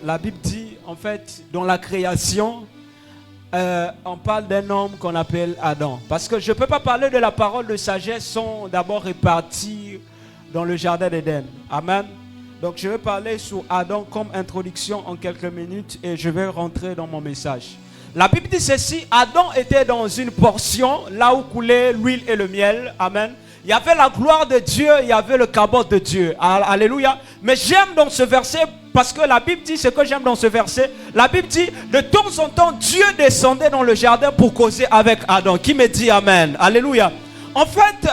La Bible dit, en fait, dans la création, on parle d'un homme qu'on appelle Adam. Parce que je ne peux pas parler de la parole de sagesse sans d'abord répartir dans le jardin d'Éden. Amen. Donc je vais parler sur Adam comme introduction en quelques minutes et je vais rentrer dans mon message. La Bible dit ceci, Adam était dans une portion, là où coulait l'huile et le miel. Amen. Il y avait la gloire de Dieu, il y avait le cabot de Dieu. Alléluia. Mais j'aime dans ce verset, parce que la Bible dit, ce que j'aime dans ce verset, la Bible dit, de temps en temps, Dieu descendait dans le jardin pour causer avec Adam. Qui me dit Amen? Alléluia. En fait,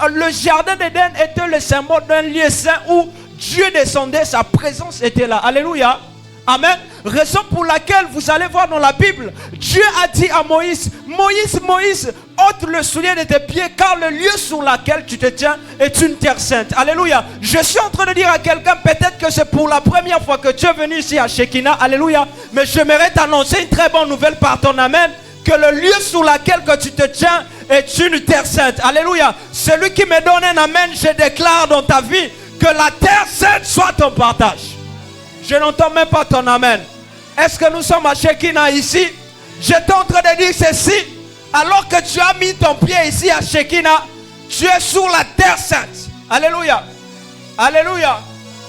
le jardin d'Éden était le symbole d'un lieu saint où Dieu descendait, sa présence était là. Alléluia. Amen. Raison pour laquelle vous allez voir dans la Bible, Dieu a dit à Moïse, Moïse, ôte le soulier de tes pieds, car le lieu sur lequel tu te tiens est une terre sainte. Alléluia. Je suis en train de dire à quelqu'un, peut-être que c'est pour la première fois que tu es venu ici à Shekinah. Alléluia. Mais j'aimerais t'annoncer une très bonne nouvelle par ton amen, que le lieu sur lequel que tu te tiens est une terre sainte. Alléluia. Celui qui me donne un amen, je déclare dans ta vie que la terre sainte soit ton partage. Je n'entends même pas ton amen. Est-ce que nous sommes à Shekinah ici? J'étais en train de dire ceci. Alors que tu as mis ton pied ici à Shekinah, tu es sur la terre sainte. Alléluia. Alléluia.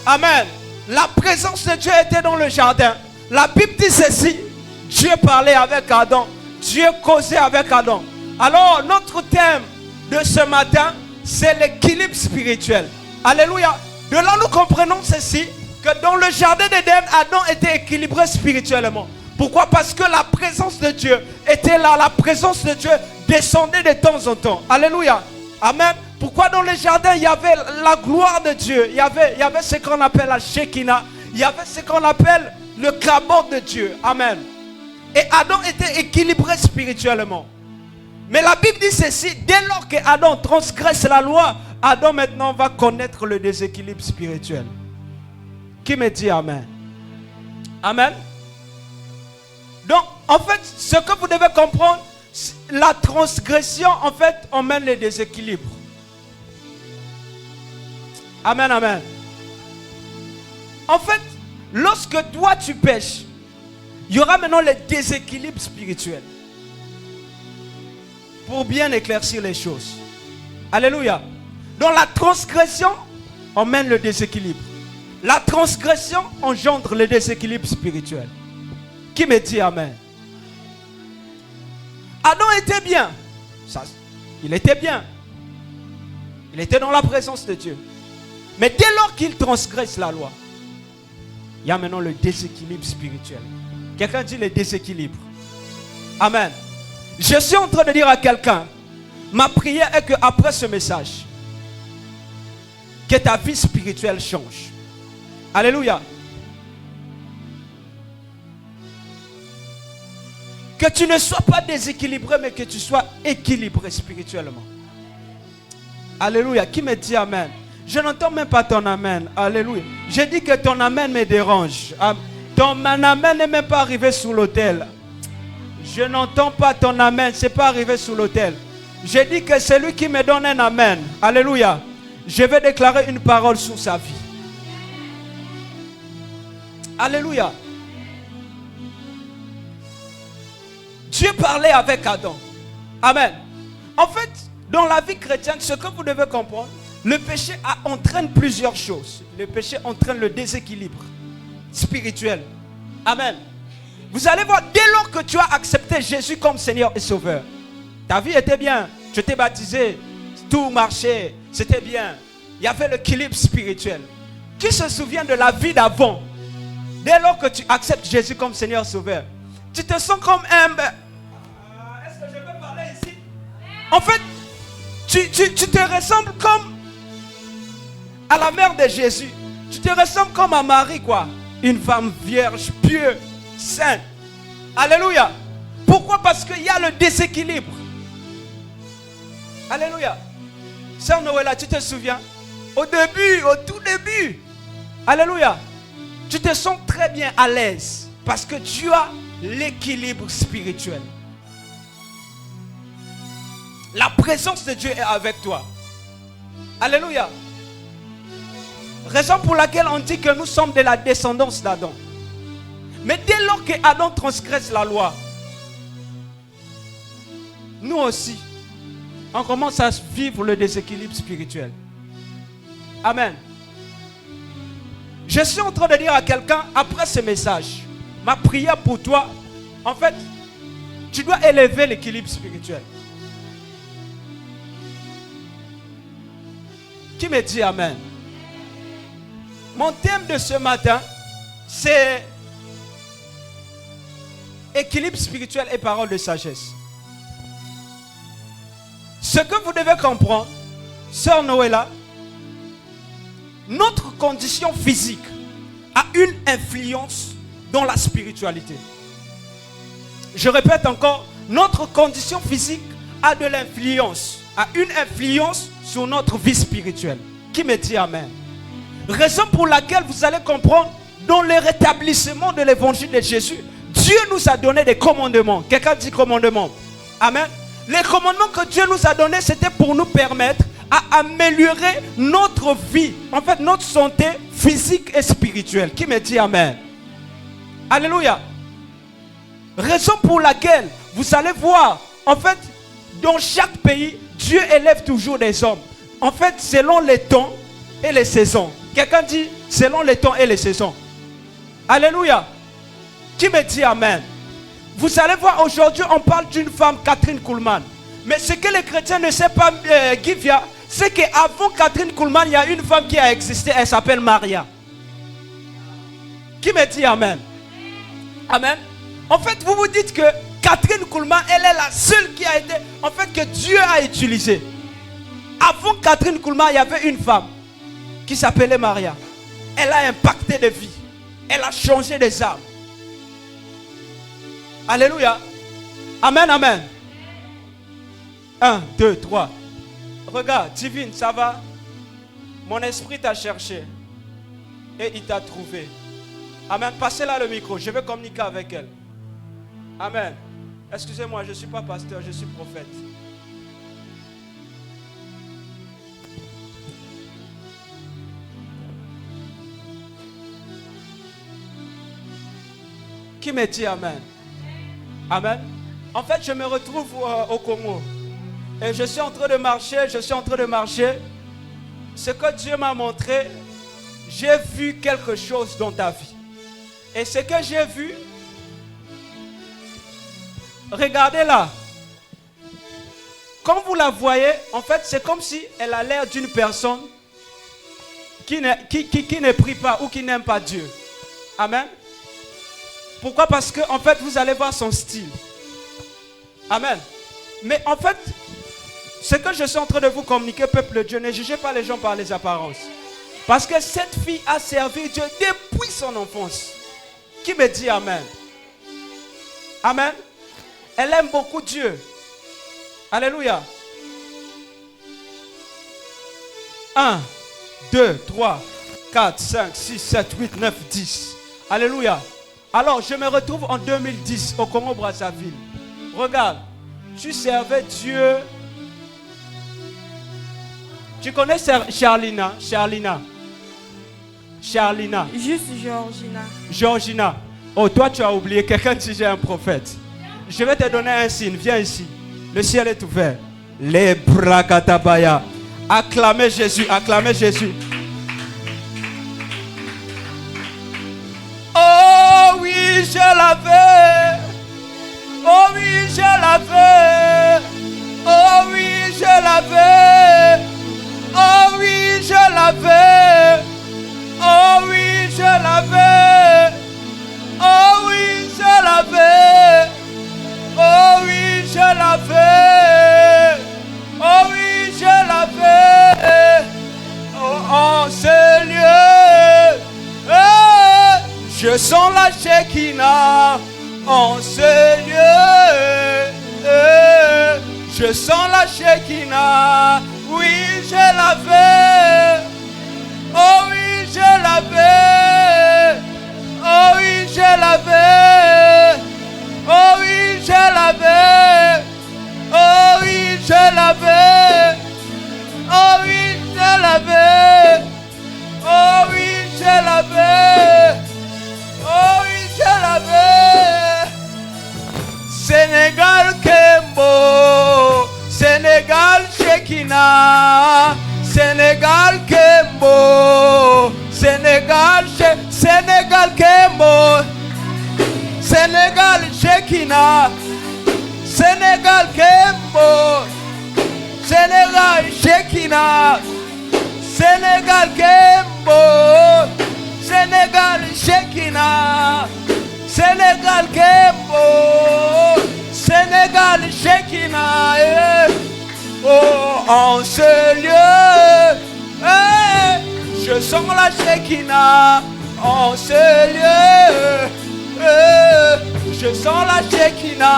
Amen. La présence de Dieu était dans le jardin. La Bible dit ceci. Dieu parlait avec Adam. Dieu causait avec Adam. Alors notre thème de ce matin, c'est l'équilibre spirituel. Alléluia. De là nous comprenons ceci, que dans le jardin d'Éden, Adam était équilibré spirituellement. Pourquoi? Parce que la présence de Dieu était là. La présence de Dieu descendait de temps en temps. Alléluia. Amen. Pourquoi dans le jardin, il y avait la gloire de Dieu. Il y avait ce qu'on appelle la Shekinah. Il y avait ce qu'on appelle le cabot de Dieu. Amen. Et Adam était équilibré spirituellement. Mais la Bible dit ceci. Dès lors que Adam transgresse la loi, Adam maintenant va connaître le déséquilibre spirituel. Qui me dit Amen? Amen. Donc, en fait, ce que vous devez comprendre, la transgression, en fait, emmène les déséquilibres. Amen, amen. En fait, lorsque toi tu pêches, il y aura maintenant les déséquilibres spirituels. Pour bien éclaircir les choses. Alléluia. Donc, la transgression emmène le déséquilibre. La transgression engendre le déséquilibre spirituel. Qui me dit Amen? Adam était bien. Il était bien. Il était dans la présence de Dieu. Mais dès lors qu'il transgresse la loi, il y a maintenant le déséquilibre spirituel. Quelqu'un dit le déséquilibre. Amen. Je suis en train de dire à quelqu'un, ma prière est qu'après ce message, que ta vie spirituelle change. Alléluia. Que tu ne sois pas déséquilibré, mais que tu sois équilibré spirituellement. Alléluia. Qui me dit Amen? Je n'entends même pas ton Amen. Alléluia. Je dis que ton Amen me dérange. Ton Amen n'est même pas arrivé sous l'autel. Je n'entends pas ton Amen. Ce n'est pas arrivé sous l'autel. Je dis que celui qui me donne un Amen. Alléluia. Je vais déclarer une parole sur sa vie. Alléluia. Dieu parlait avec Adam. Amen. En fait, dans la vie chrétienne, ce que vous devez comprendre, le péché entraîne plusieurs choses. Le péché entraîne le déséquilibre spirituel. Amen. Vous allez voir, dès lors que tu as accepté Jésus comme Seigneur et Sauveur, ta vie était bien. Tu t'es baptisé, tout marchait, c'était bien. Il y avait l'équilibre spirituel. Qui se souvient de la vie d'avant? Dès lors que tu acceptes Jésus comme Seigneur Sauveur, tu te sens comme un... Est-ce que je peux parler ici? En fait, tu te ressembles comme à la mère de Jésus. Tu te ressembles comme à Marie, quoi. Une femme vierge, pieuse, sainte. Alléluia. Pourquoi? Parce qu'il y a le déséquilibre. Alléluia. Sœur Noëlla, tu te souviens? Au tout début, Alléluia. Tu te sens très bien à l'aise parce que tu as l'équilibre spirituel. La présence de Dieu est avec toi. Alléluia. Raison pour laquelle on dit que nous sommes de la descendance d'Adam. Mais dès lors que Adam transgresse la loi, nous aussi, on commence à vivre le déséquilibre spirituel. Amen. Je suis en train de dire à quelqu'un, après ce message, ma prière pour toi, en fait, tu dois élever l'équilibre spirituel. Qui me dit Amen? Mon thème de ce matin, c'est équilibre spirituel et parole de sagesse. Ce que vous devez comprendre, Sœur Noëlla, notre condition physique a une influence dans la spiritualité. Je répète encore, notre condition physique a de l'influence, a une influence sur notre vie spirituelle. Qui me dit Amen? Raison pour laquelle vous allez comprendre, dans le rétablissement de l'évangile de Jésus, Dieu nous a donné des commandements. Quelqu'un dit commandements? Amen. Les commandements que Dieu nous a donnés, c'était pour nous permettre à améliorer notre vie, en fait notre santé physique et spirituelle. Qui me dit Amen? Alléluia. Raison pour laquelle vous allez voir, en fait, dans chaque pays, Dieu élève toujours des hommes. En fait, selon les temps et les saisons. Quelqu'un dit selon les temps et les saisons. Alléluia. Qui me dit Amen? Vous allez voir, aujourd'hui, on parle d'une femme, Catherine Kuhlman. Mais ce que les chrétiens ne savent pas, Givia, c'est qu'avant Catherine Kuhlman, il y a une femme qui a existé, elle s'appelle Maria. Qui me dit Amen? Amen. En fait, vous vous dites que Catherine Kuhlman, elle est la seule qui a été, en fait, que Dieu a utilisée. Avant Catherine Kuhlman, il y avait une femme qui s'appelait Maria. Elle a impacté des vies. Elle a changé des âmes. Alléluia. Amen, amen. 1, 2, 3. Regarde, Divine, ça va? Mon esprit t'a cherché. Et il t'a trouvé. Amen. Passez là le micro. Je vais communiquer avec elle. Amen. Excusez-moi, je ne suis pas pasteur, je suis prophète. Qui me dit Amen? Amen. En fait, je me retrouve au Congo. Et je suis en train de marcher, Ce que Dieu m'a montré, j'ai vu quelque chose dans ta vie. Et ce que j'ai vu, regardez là. Quand vous la voyez, en fait, c'est comme si elle a l'air d'une personne qui ne prie pas ou qui n'aime pas Dieu. Amen. Pourquoi? Parce que, en fait, vous allez voir son style. Amen. Mais en fait, ce que je suis en train de vous communiquer, peuple de Dieu, ne jugez pas les gens par les apparences. Parce que cette fille a servi Dieu depuis son enfance. Qui me dit Amen? Amen. Elle aime beaucoup Dieu. Alléluia. 1, 2, 3, 4, 5, 6, 7, 8, 9, 10. Alléluia. Alors, je me retrouve en 2010 au Congo-Brazzaville. Regarde, tu servais Dieu. Tu connais Charlina? Juste Georgina. Georgina. Oh, toi, tu as oublié. Quelqu'un dit j'ai un prophète. Je vais te donner un signe. Viens ici. Le ciel est ouvert. Les brakatabaya. Acclamez Jésus. Acclamez Jésus. Oh oui, je l'avais. Oh oui, je l'avais. Oh oui, je l'avais. Oh oui, je l'avais. Oh oui, je l'avais. Oh oui, je l'avais. Oh oui, je l'avais. Oh oui, je l'avais. Oh, en ce lieu, je sens la Shekinah. En ce lieu, je sens la Shekinah. Oui, je l'avais. Oh oui, je l'avais. l'avais. Oh oui, je l'avais. Oh oui, je l'avais. Oh oui, je l'avais. Oh oui, je l'avais. Oh oui, je l'avais. Sénégal Kembo. Sénégal Shekina. Sénégal Kembo. Sénégal Kembo. Sénégal Shekina. Sénégal Kembo. Sénégal Shekina. Sénégal Kembo. Sénégal Shekina. Sénégal Kembo. Sénégal Shekina. Oh, en ce lieu, je sens la Shekina. En ce lieu, je sens la Shekina.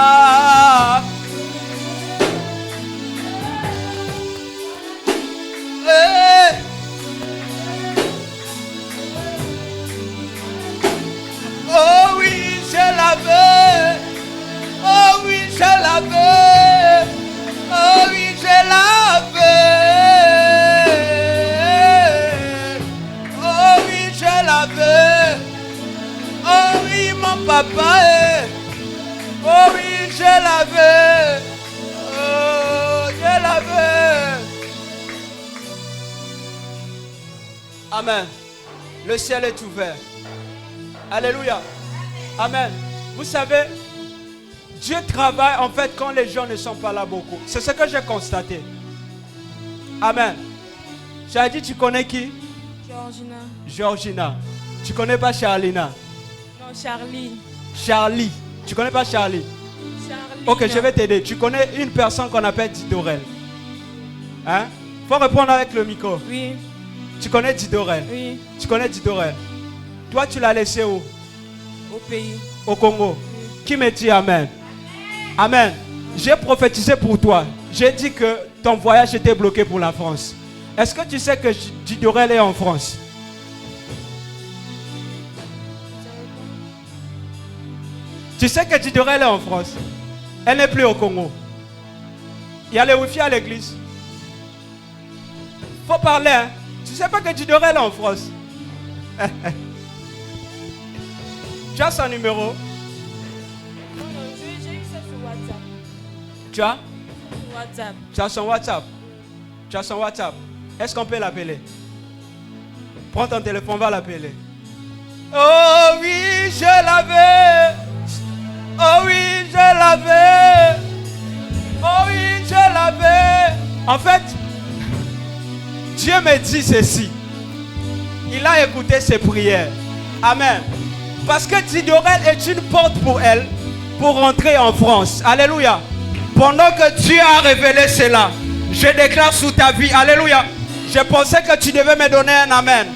Oh oui, je l'avais. Oh oui, je l'avais. Oh oui, je l'avais. Oh oui, je l'avais. Oh oui, mon papa. Oh oui, je l'avais. Oh, je l'avais. Amen. Le ciel est ouvert. Alléluia. Amen. Vous savez, Dieu travaille en fait quand les gens ne sont pas là beaucoup. C'est ce que j'ai constaté. Amen. J'ai dit, tu connais qui? Georgina. Georgina. Tu connais pas Charlina? Non, Charlie. Charlie. Tu connais pas Charlie? Charlie. Ok, je vais t'aider. Tu connais une personne qu'on appelle Didorel? Hein? Faut répondre avec le micro. Oui. Tu connais Didorel? Oui. Tu connais Didorel? Toi, tu l'as laissé où? Au pays. Au Congo. Oui. Qui me dit Amen? Amen. J'ai prophétisé pour toi. J'ai dit que ton voyage était bloqué pour la France. Est-ce que tu sais que Didorel est en France? Tu sais que Didorel est en France. Elle n'est plus au Congo. Il y a le wifi à l'église. Faut parler, hein? Tu sais pas que Didorel est en France? Tu as son numéro? Non, j'ai eu ça sur WhatsApp. Tu as? Sur WhatsApp. Tu as son WhatsApp? Tu as son WhatsApp? Est-ce qu'on peut l'appeler? Prends ton téléphone, va l'appeler. Oh oui, je l'avais. Oh oui, je l'avais. Oh oui, je l'avais. En fait, Dieu me dit ceci. Il a écouté ses prières. Amen. Parce que Didorel est une porte pour elle, pour rentrer en France. Alléluia. Pendant que Dieu a révélé cela, je déclare sous ta vie. Alléluia. Je pensais que tu devais me donner un amen.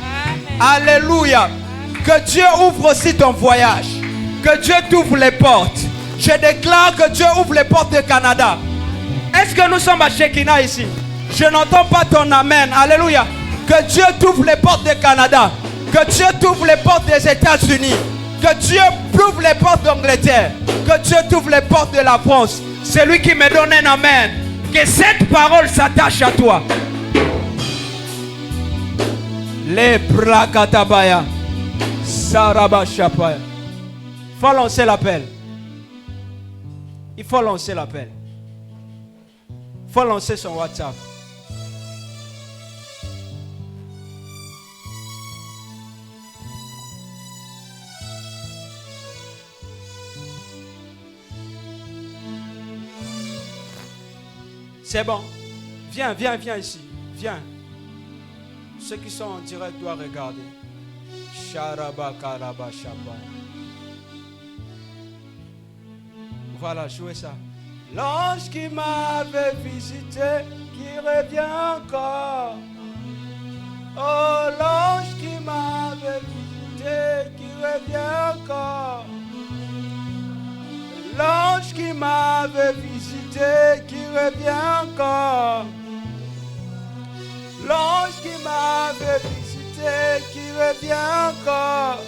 Alléluia. Que Dieu ouvre aussi ton voyage. Que Dieu t'ouvre les portes. Je déclare que Dieu ouvre les portes du Canada. Est-ce que nous sommes à Shekina ici? Je n'entends pas ton amen. Alléluia. Que Dieu t'ouvre les portes du Canada. Que Dieu t'ouvre les portes des États-Unis. Que Dieu t'ouvre les portes d'Angleterre. Que Dieu t'ouvre les portes de la France. C'est lui qui me donne un amen. Que cette parole s'attache à toi. Les Brakatabaya. Sarabashapaya. Il faut lancer l'appel. Il faut lancer l'appel. Il faut lancer son WhatsApp. C'est bon. Viens, viens, viens ici. Viens. Ceux qui sont en direct doivent regarder. Voilà, jouez ça. L'ange qui m'avait visité, qui revient encore. Oh, l'ange qui m'avait visité, qui revient encore. L'ange qui m'avait visité, qui revient encore. L'ange qui m'avait visité, qui revient encore.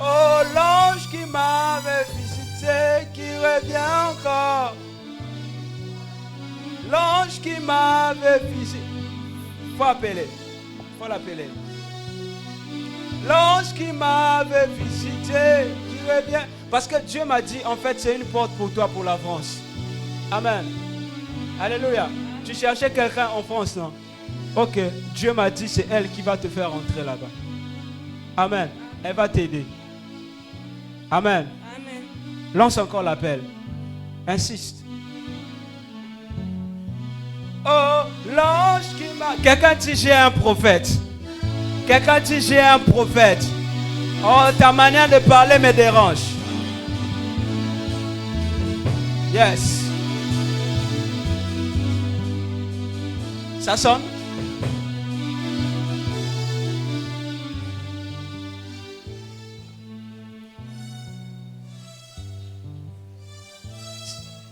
Oh, l'ange m'avait visité, qui revient encore. L'ange qui m'avait visité. Faut l'appeler. L'ange qui m'avait visité, qui revient. Parce que Dieu m'a dit, en fait, c'est une porte pour toi pour la France. Amen. Alléluia. Tu cherchais quelqu'un en France, non? Ok. Dieu m'a dit, c'est elle qui va te faire rentrer là-bas. Amen. Elle va t'aider. Amen. Amen. Lance encore l'appel. Insiste. Oh, l'ange qui m'a... Quelqu'un dit, j'ai un prophète. Quelqu'un dit, j'ai un prophète. Oh, ta manière de parler me dérange. Yes. Ça sonne?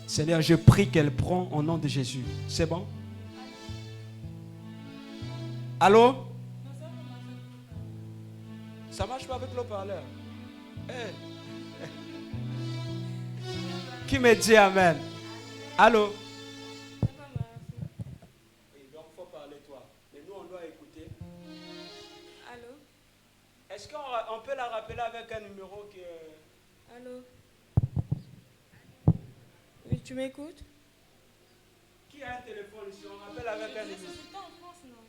Seigneur, je prie qu'elle prend au nom de Jésus. C'est bon? Allô? Ça marche pas avec le parleur. Hey. Qui me dit Amen? Allô? Oui, donc il faut parler toi. Mais nous, on doit écouter. Allô? Est-ce qu'on peut la rappeler avec un numéro qui est... Allô? Oui, tu m'écoutes? Qui a un téléphone ici? On rappelle avec un numéro. C'est pas en France, non?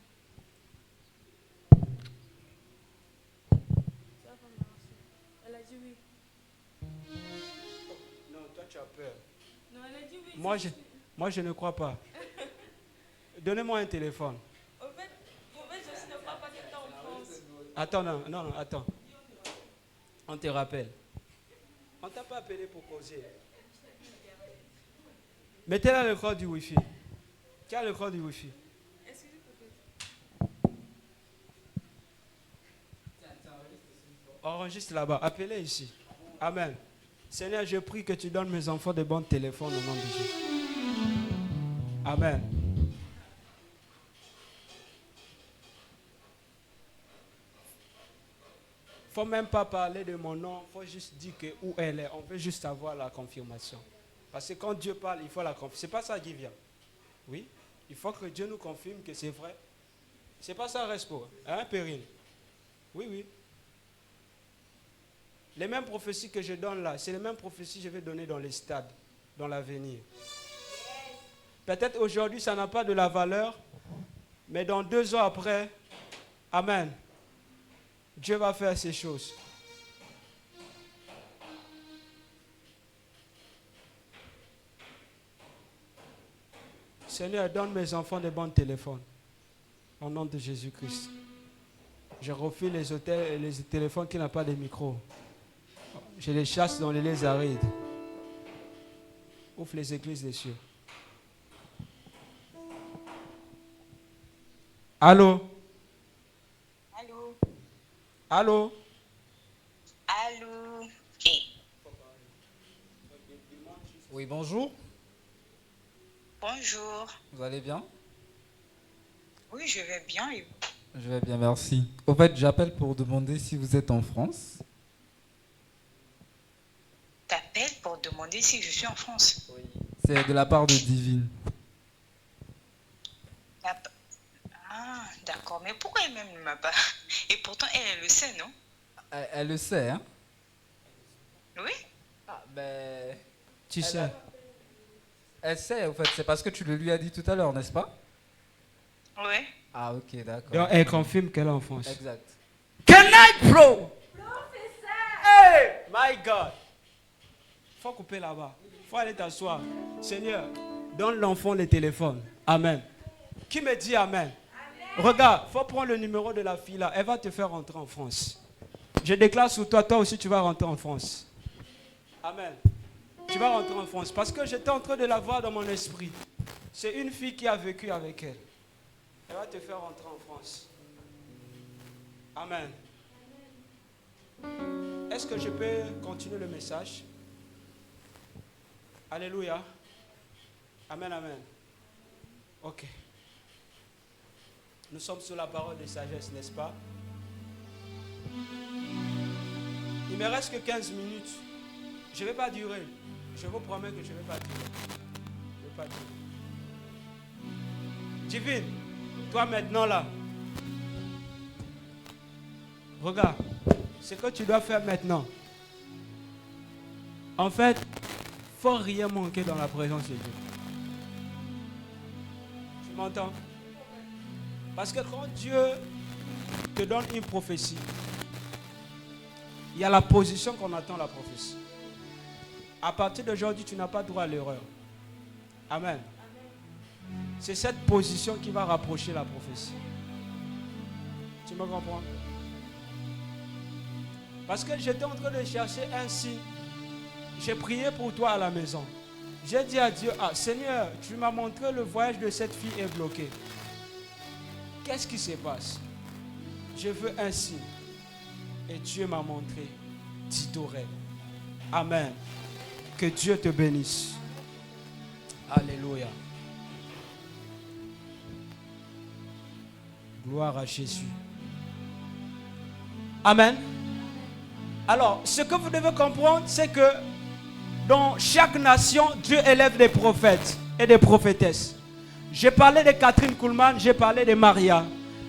Ça va marcher. Elle a dit oui. Non, toi tu as peur. Non, elle a dit oui. Moi je ne crois pas. Donnez-moi un téléphone. Au fait, je ne crois pas que tu es en France. Attends, non, attends. On te rappelle. On t'a pas appelé pour causer. Mettez-là le code du Wi-Fi. Qui a le code du Wi-Fi? Enregistre là-bas. Appelez ici. Amen. Seigneur, je prie que tu donnes mes enfants de bons téléphones au nom de Jésus. Amen. Il ne faut même pas parler de mon nom. Il faut juste dire que où elle est. On veut juste avoir la confirmation. Parce que quand Dieu parle, il faut la confirmer. Ce n'est pas ça qui vient. Oui. Il faut que Dieu nous confirme que c'est vrai. Ce n'est pas ça, Respo. Hein, Perrine? Oui. Les mêmes prophéties que je donne là, c'est les mêmes prophéties que je vais donner dans les stades, dans l'avenir. Peut-être aujourd'hui, ça n'a pas de la valeur, mais dans 2 ans après, Amen, Dieu va faire ces choses. Seigneur, donne mes enfants de bons téléphones. Au nom de Jésus-Christ. Je refuse les hôtels et les téléphones qui n'ont pas de micro. Je les chasse dans les lieux arides. Ouvre les églises des cieux. Allô? Allô? Allô? Allô? Hey. Oui, bonjour. Bonjour. Vous allez bien? Oui, je vais bien. Et vous? Je vais bien, merci. Au fait, j'appelle pour demander si vous êtes en France. T'appelles pour demander si je suis en France. Oui. C'est de la part de Divine. Ah, d'accord. Mais pourquoi elle-même ne m'a pas... Et pourtant, elle le sait, non? Elle le sait, hein? Oui? Ah, ben... Tu sais. Elle sait, au fait. C'est parce que tu le lui as dit tout à l'heure, n'est-ce pas? Oui. Ah, ok, d'accord. Donc elle confirme qu'elle est en France. Exact. Can I pro? Hey, my God. Faut couper là-bas. Faut aller t'asseoir. Seigneur, donne l'enfant le téléphone. Amen. Qui me dit Amen? Regarde, faut prendre le numéro de la fille là. Elle va te faire rentrer en France. Je déclare sur toi, toi aussi tu vas rentrer en France. Amen. Tu vas rentrer en France. Parce que j'étais en train de la voir dans mon esprit. C'est une fille qui a vécu avec elle. Elle va te faire rentrer en France. Amen. Est-ce que je peux continuer le message? Alléluia. Amen, amen. Ok. Nous sommes sur la parole de sagesse, n'est-ce pas? Il me reste que 15 minutes Je ne vais pas durer. Je vous promets que je ne vais pas durer. Je ne vais pas durer. Divine, toi maintenant là, regarde, ce que tu dois faire maintenant. En fait, il ne faut rien manquer dans la présence de Dieu. Tu m'entends? Parce que quand Dieu te donne une prophétie, il y a la position qu'on attend la prophétie. À partir d'aujourd'hui, tu n'as pas droit à l'erreur. Amen. C'est cette position qui va rapprocher la prophétie. Tu me comprends? Parce que j'étais en train de chercher un signe. J'ai prié pour toi à la maison. J'ai dit à Dieu, ah Seigneur, tu m'as montré le voyage de cette fille est bloqué. Qu'est-ce qui se passe? Je veux un signe. Et Dieu m'a montré Titorel. Amen. Que Dieu te bénisse. Alléluia. Gloire à Jésus. Amen. Alors, ce que vous devez comprendre, c'est que dans chaque nation, Dieu élève des prophètes et des prophétesses. J'ai parlé de Catherine Kuhlman, j'ai parlé de Maria.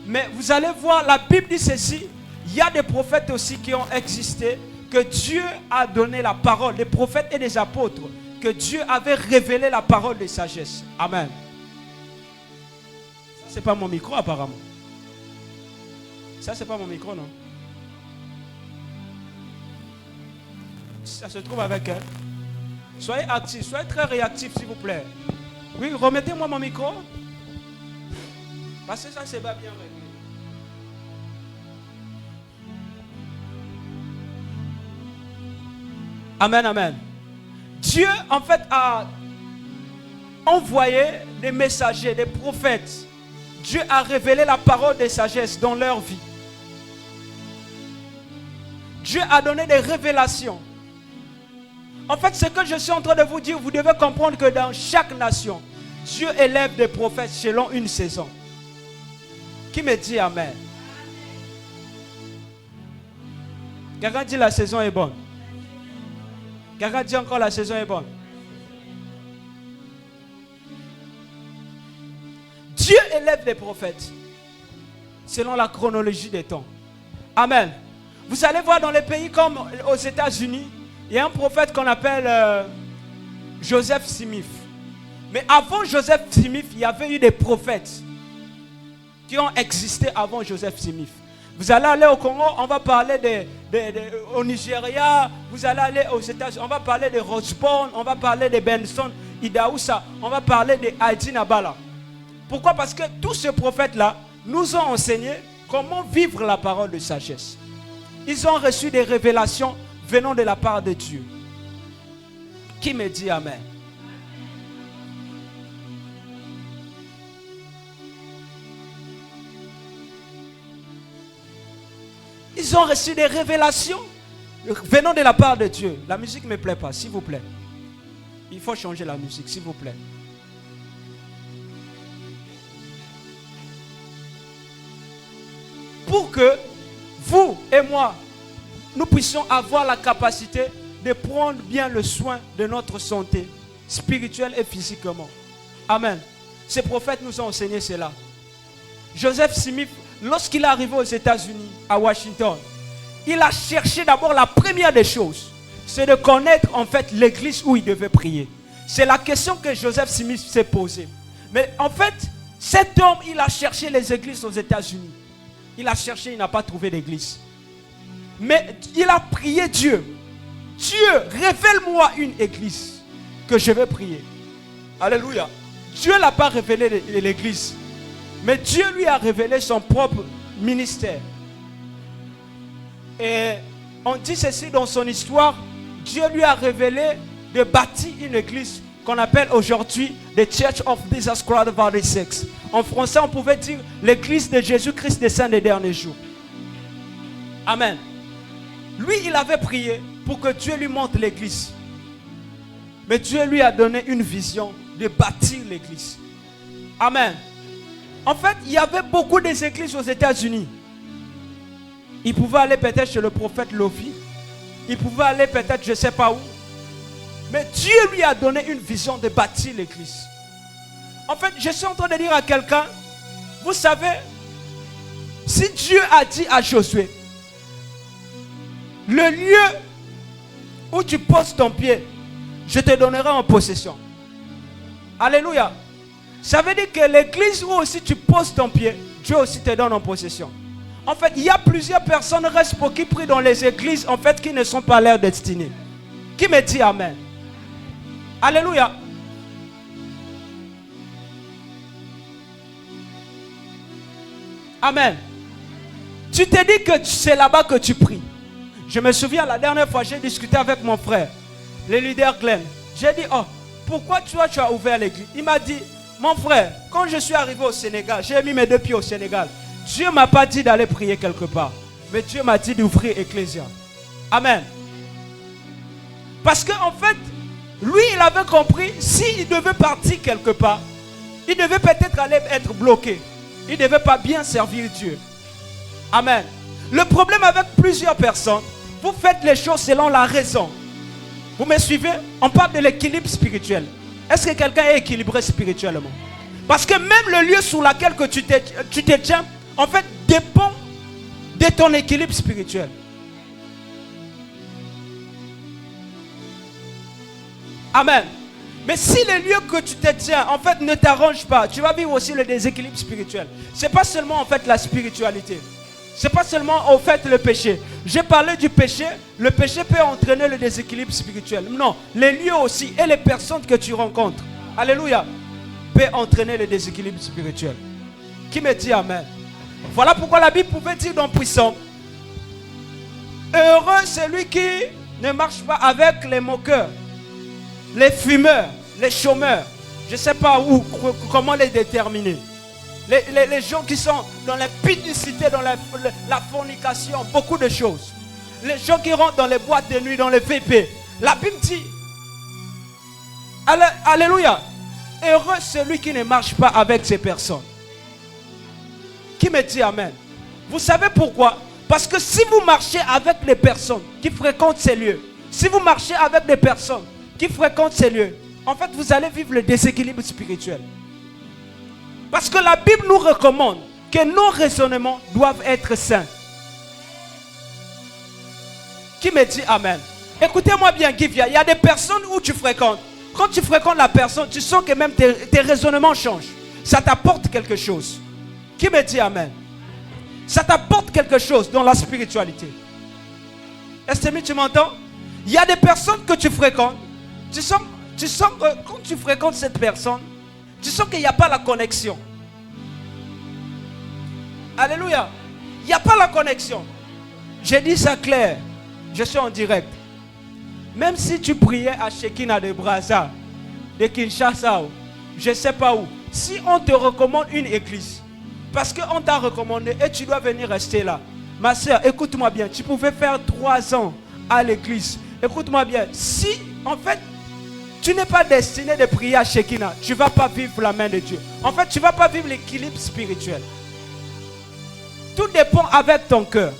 Mais vous allez voir, la Bible dit ceci. Il y a des prophètes aussi qui ont existé, que Dieu a donné la parole, des prophètes et des apôtres, que Dieu avait révélé la parole de sagesse. Amen. Ça, c'est pas mon micro apparemment. Ça, c'est pas mon micro, non? Ça se trouve avec elle. Soyez actifs, soyez très réactifs s'il vous plaît. Oui, remettez-moi mon micro. Parce que ça, c'est pas bien réglé. Amen, amen. Dieu, en fait, a envoyé des messagers, des prophètes. Dieu a révélé la parole de sagesse dans leur vie. Dieu a donné des révélations. En fait, ce que je suis en train de vous dire, vous devez comprendre que dans chaque nation, Dieu élève des prophètes selon une saison. Qui me dit amen? Quelqu'un dit la saison est bonne. Quelqu'un dit encore la saison est bonne. Dieu élève des prophètes selon la chronologie des temps. Amen. Vous allez voir dans les pays comme aux États-Unis, il y a un prophète qu'on appelle Joseph Smith. Mais avant Joseph Smith, il y avait eu des prophètes qui ont existé avant Joseph Smith. Vous allez aller au Congo, on va parler au Nigeria, vous allez aller aux États-Unis, on va parler de Roseborn, on va parler de Benson, Idaoussa, on va parler de Haïti Nabala. Pourquoi? Parce que tous ces prophètes-là nous ont enseigné comment vivre la parole de sagesse. Ils ont reçu des révélations venant de la part de Dieu. Qui me dit amen? Ils ont reçu des révélations venant de la part de Dieu. La musique ne me plaît pas, s'il vous plaît. Il faut changer la musique, s'il vous plaît. Pour que vous et moi, nous puissions avoir la capacité de prendre bien le soin de notre santé, spirituelle et physiquement. Amen. Ces prophètes nous ont enseigné cela. Joseph Smith, lorsqu'il est arrivé aux États-Unis, à Washington, il a cherché d'abord la première des choses, c'est de connaître en fait l'église où il devait prier. C'est la question que Joseph Smith s'est posée. Mais en fait, cet homme, il a cherché les églises aux États-Unis. Il a cherché, il n'a pas trouvé d'église. Mais il a prié Dieu. Dieu, révèle-moi une église que je vais prier. Alléluia. Dieu n'a pas révélé l'église. Mais Dieu lui a révélé son propre ministère. Et on dit ceci dans son histoire. Dieu lui a révélé de bâtir une église qu'on appelle aujourd'hui The Church of Jesus Christ of the Saints. En français, on pouvait dire l'église de Jésus-Christ des saints des derniers jours. Amen. Lui, il avait prié pour que Dieu lui montre l'église. Mais Dieu lui a donné une vision de bâtir l'église. Amen. En fait, il y avait beaucoup d'églises aux États-Unis. Il pouvait aller peut-être chez le prophète Lofi. Il pouvait aller peut-être je ne sais pas où. Mais Dieu lui a donné une vision de bâtir l'église. En fait, je suis en train de dire à quelqu'un, vous savez, si Dieu a dit à Josué, le lieu où tu poses ton pied, je te donnerai en possession. Alléluia. Ça veut dire que l'église où aussi tu poses ton pied, Dieu aussi te donne en possession. En fait, il y a plusieurs personnes restent pour qui prient dans les églises, en fait, qui ne sont pas leur destinée. Qui me dit Amen? Alléluia. Amen. Tu te dis que c'est là-bas que tu pries. Je me souviens la dernière fois, j'ai discuté avec mon frère, le leader Glenn. J'ai dit, oh, pourquoi tu as ouvert l'église? Il m'a dit, mon frère, quand je suis arrivé au Sénégal, j'ai mis mes 2 pieds au Sénégal. Dieu ne m'a pas dit d'aller prier quelque part, mais Dieu m'a dit d'ouvrir Ecclésia. Amen. Parce qu'en fait, lui, il avait compris, s'il devait partir quelque part, il devait peut-être aller être bloqué. Il ne devait pas bien servir Dieu. Amen. Le problème avec plusieurs personnes, vous faites les choses selon la raison. Vous me suivez? On parle de l'équilibre spirituel. Est-ce que quelqu'un est équilibré spirituellement? Parce que même le lieu sur lequel que tu te tiens, en fait, dépend de ton équilibre spirituel. Amen. Mais si le lieu que tu te tiens, en fait, ne t'arrange pas, tu vas vivre aussi le déséquilibre spirituel. Ce n'est pas seulement, en fait, la spiritualité. Ce n'est pas seulement, en fait, le péché. J'ai parlé du péché. Le péché peut entraîner le déséquilibre spirituel. Non, les lieux aussi et les personnes que tu rencontres, alléluia, peuvent entraîner le déséquilibre spirituel. Qui me dit Amen? Voilà pourquoi la Bible pouvait dire dans Puissant, heureux celui qui ne marche pas avec les moqueurs, les fumeurs, les chômeurs. Je ne sais pas où, comment les déterminer. Les gens qui sont dans la pudicité, dans la fornication, beaucoup de choses. Les gens qui rentrent dans les boîtes de nuit, dans les VP. La Bible dit, alléluia, heureux celui qui ne marche pas avec ces personnes. Qui me dit Amen? Vous savez pourquoi? Parce que si vous marchez avec les personnes qui fréquentent ces lieux, si vous marchez avec des personnes qui fréquentent ces lieux, en fait, vous allez vivre le déséquilibre spirituel. Parce que la Bible nous recommande que nos raisonnements doivent être sains. Qui me dit Amen? Écoutez-moi bien, Givia, il y a des personnes où tu fréquentes. Quand tu fréquentes la personne, tu sens que même tes raisonnements changent. Ça t'apporte quelque chose. Qui me dit Amen? Ça t'apporte quelque chose dans la spiritualité. Est-ce que tu m'entends? Il y a des personnes que tu fréquentes. Tu sens que quand tu fréquentes cette personne, tu sens qu'il n'y a pas la connexion. Alléluia. Il n'y a pas la connexion. J'ai dit ça clair. Je suis en direct. Même si tu priais à Shekinah de Brazza, de Kinshasa, je ne sais pas où. Si on te recommande une église, parce qu'on t'a recommandé et tu dois venir rester là. Ma soeur, écoute-moi bien. Tu pouvais faire 3 ans à l'église. Écoute-moi bien. Si, en fait, tu n'es pas destiné de prier à Shekinah, tu ne vas pas vivre la main de Dieu. En fait, tu ne vas pas vivre l'équilibre spirituel. Tout dépend avec ton cœur.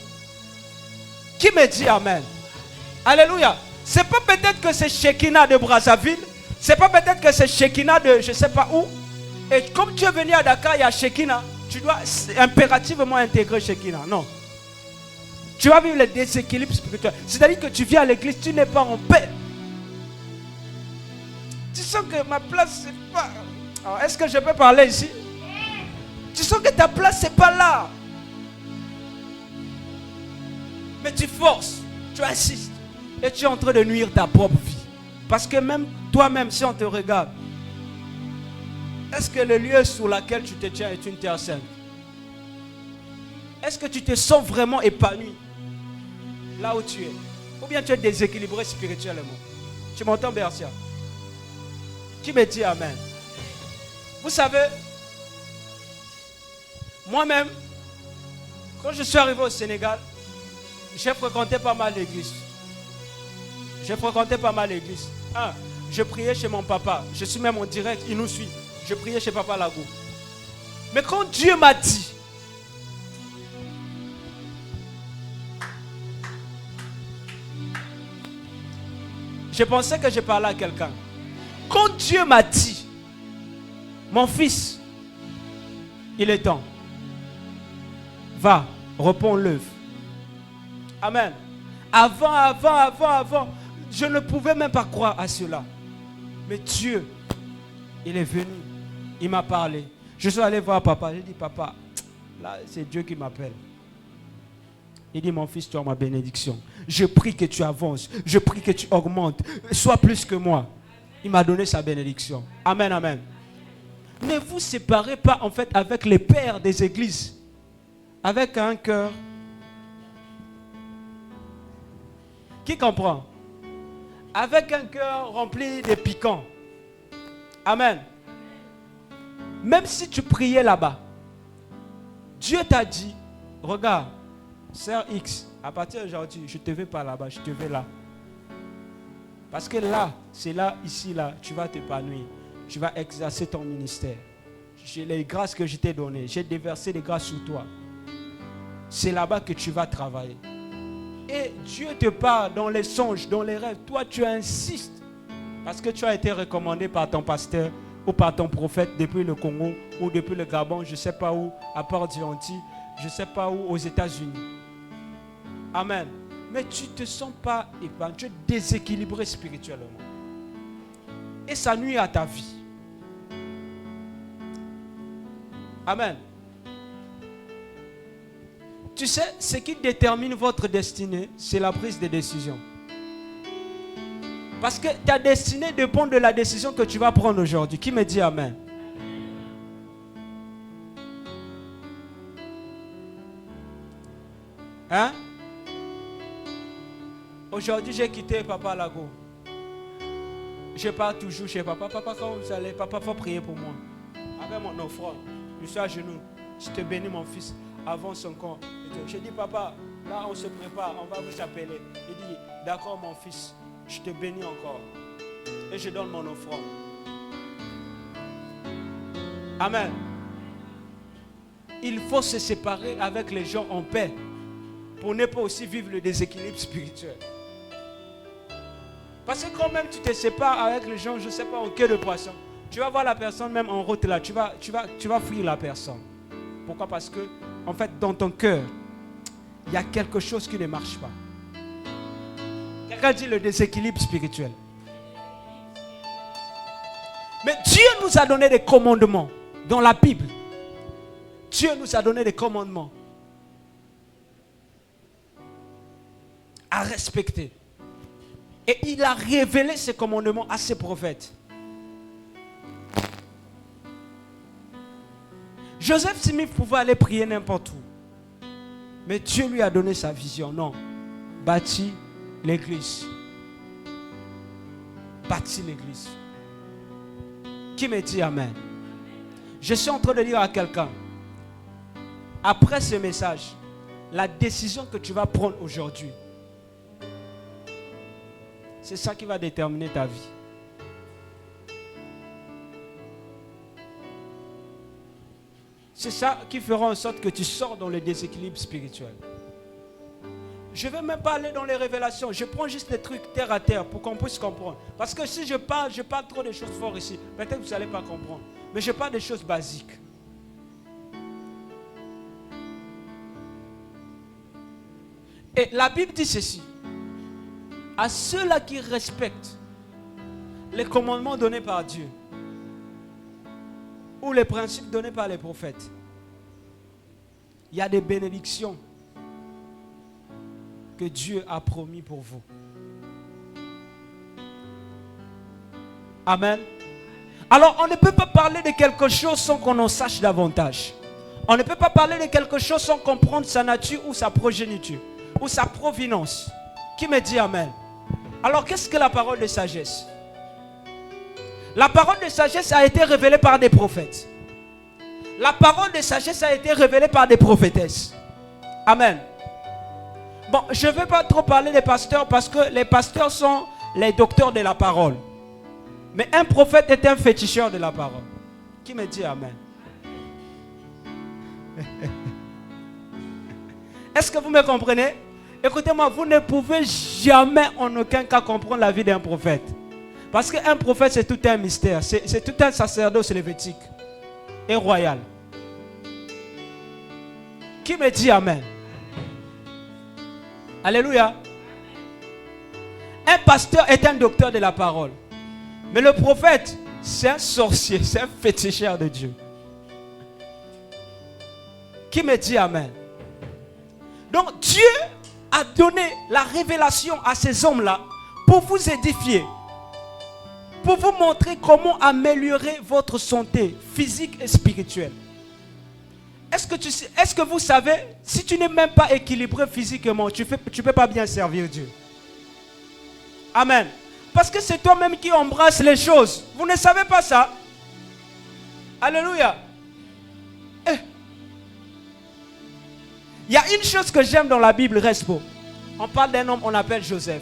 Qui me dit Amen? Alléluia. Ce n'est pas peut-être que c'est Shekinah de Brazzaville. Ce n'est pas peut-être que c'est Shekinah de je ne sais pas où. Et comme tu es venu à Dakar, il y a Shekinah. Tu dois impérativement intégrer Shekinah. Non. Tu vas vivre le déséquilibre spirituel. C'est-à-dire que tu viens à l'église, tu n'es pas en paix. Tu sens que ma place, c'est pas... Alors, est-ce que je peux parler ici? Tu sens que ta place, c'est pas là. Mais tu forces, tu insistes. Et tu es en train de nuire ta propre vie. Parce que même toi-même, si on te regarde, est-ce que le lieu sur lequel tu te tiens est une terre sainte? Est-ce que tu te sens vraiment épanoui là où tu es? Ou bien tu es déséquilibré spirituellement? Tu m'entends, Bercia? Qui me dit Amen? Vous savez, moi-même, quand je suis arrivé au Sénégal, j'ai fréquenté pas mal d'églises. J'ai fréquenté pas mal d'églises. Je priais chez mon papa. Je suis même en direct, il nous suit. Je priais chez Papa Lagou. Mais quand Dieu m'a dit, Je pensais que je parlais à quelqu'un. Quand Dieu m'a dit, mon fils, il est temps. Va, repends l'œuvre. Amen. Avant, je ne pouvais même pas croire à cela. Mais Dieu, il est venu, il m'a parlé. Je suis allé voir papa, j'ai dit, papa, là c'est Dieu qui m'appelle. Il dit, mon fils, tu as ma bénédiction. Je prie que tu avances, je prie que tu augmentes, sois plus que moi. Il m'a donné sa bénédiction. Amen, amen. Ne vous séparez pas en fait avec les pères des églises. Avec un cœur. Qui comprend? Avec un cœur rempli de piquants. Amen. Même si tu priais là-bas, Dieu t'a dit, regarde, sœur X, à partir d'aujourd'hui, je ne te veux pas là-bas, je te veux là. Parce que là, c'est là, ici, là, tu vas t'épanouir. Tu vas exercer ton ministère. J'ai les grâces que je t'ai données. J'ai déversé des grâces sur toi. C'est là-bas que tu vas travailler. Et Dieu te parle dans les songes, dans les rêves. Toi, tu insistes. Parce que tu as été recommandé par ton pasteur ou par ton prophète depuis le Congo ou depuis le Gabon, je ne sais pas où, à Port-du-Anti, je ne sais pas où, aux États-Unis. Amen. Mais tu ne te sens pas épanoui, tu es déséquilibré spirituellement. Et ça nuit à ta vie. Amen. Tu sais, ce qui détermine votre destinée, c'est la prise de décision. Parce que ta destinée dépend de la décision que tu vas prendre aujourd'hui. Qui me dit Amen? Hein? Aujourd'hui, j'ai quitté Papa Lago. Je pars toujours chez Papa. Papa, quand vous allez, Papa, il faut prier pour moi. Avec mon offrande, je suis à genoux. Je te bénis, mon fils. Avance encore. Je dis, Papa, là, on se prépare. On va vous appeler. Il dit, d'accord, mon fils. Je te bénis encore. Et je donne mon offrande. Amen. Il faut se séparer avec les gens en paix pour ne pas aussi vivre le déséquilibre spirituel. Parce que quand même tu te sépares avec les gens, je ne sais pas, en queue de poisson, tu vas voir la personne même en route là, tu vas fuir la personne. Pourquoi? Parce que, en fait, dans ton cœur, il y a quelque chose qui ne marche pas. Quelqu'un dit le déséquilibre spirituel. Mais Dieu nous a donné des commandements dans la Bible. Dieu nous a donné des commandements à respecter. Et il a révélé ces commandements à ses prophètes. Joseph Smith pouvait aller prier n'importe où. Mais Dieu lui a donné sa vision. Non. Bâtis l'église. Bâtis l'église. Qui me dit Amen? Je suis en train de dire à quelqu'un, après ce message, la décision que tu vas prendre aujourd'hui, c'est ça qui va déterminer ta vie. C'est ça qui fera en sorte que tu sors dans le déséquilibre spirituel. Je ne vais même pas aller dans les révélations. Je prends juste des trucs terre à terre pour qu'on puisse comprendre. Parce que si je parle trop de choses fortes ici. Peut-être que vous n'allez pas comprendre. Mais je parle des choses basiques. Et la Bible dit ceci. À ceux-là qui respectent les commandements donnés par Dieu ou les principes donnés par les prophètes, il y a des bénédictions que Dieu a promis pour vous. Amen. Alors, on ne peut pas parler de quelque chose sans qu'on en sache davantage. On ne peut pas parler de quelque chose sans comprendre sa nature ou sa progéniture ou sa provenance. Qui me dit Amen? Alors, qu'est-ce que la parole de sagesse? La parole de sagesse a été révélée par des prophètes. La parole de sagesse a été révélée par des prophétesses. Amen. Bon, je ne vais pas trop parler des pasteurs parce que les pasteurs sont les docteurs de la parole. Mais un prophète est un féticheur de la parole. Qui me dit Amen? Est-ce que vous me comprenez? Écoutez-moi, vous ne pouvez jamais en aucun cas comprendre la vie d'un prophète. Parce qu'un prophète, c'est tout un mystère. C'est tout un sacerdoce lévitique et royal. Qui me dit Amen? Alléluia. Un pasteur est un docteur de la parole. Mais le prophète, c'est un sorcier, c'est un féticheur de Dieu. Qui me dit Amen? Donc Dieu a donné la révélation à ces hommes-là pour vous édifier, pour vous montrer comment améliorer votre santé physique et spirituelle. Est-ce que vous savez, si tu n'es même pas équilibré physiquement, tu ne peux pas bien servir Dieu. Amen. Parce que c'est toi-même qui embrasse les choses. Vous ne savez pas ça? Alléluia. Il y a une chose que j'aime dans la Bible, Respo. On parle d'un homme, on appelle Joseph.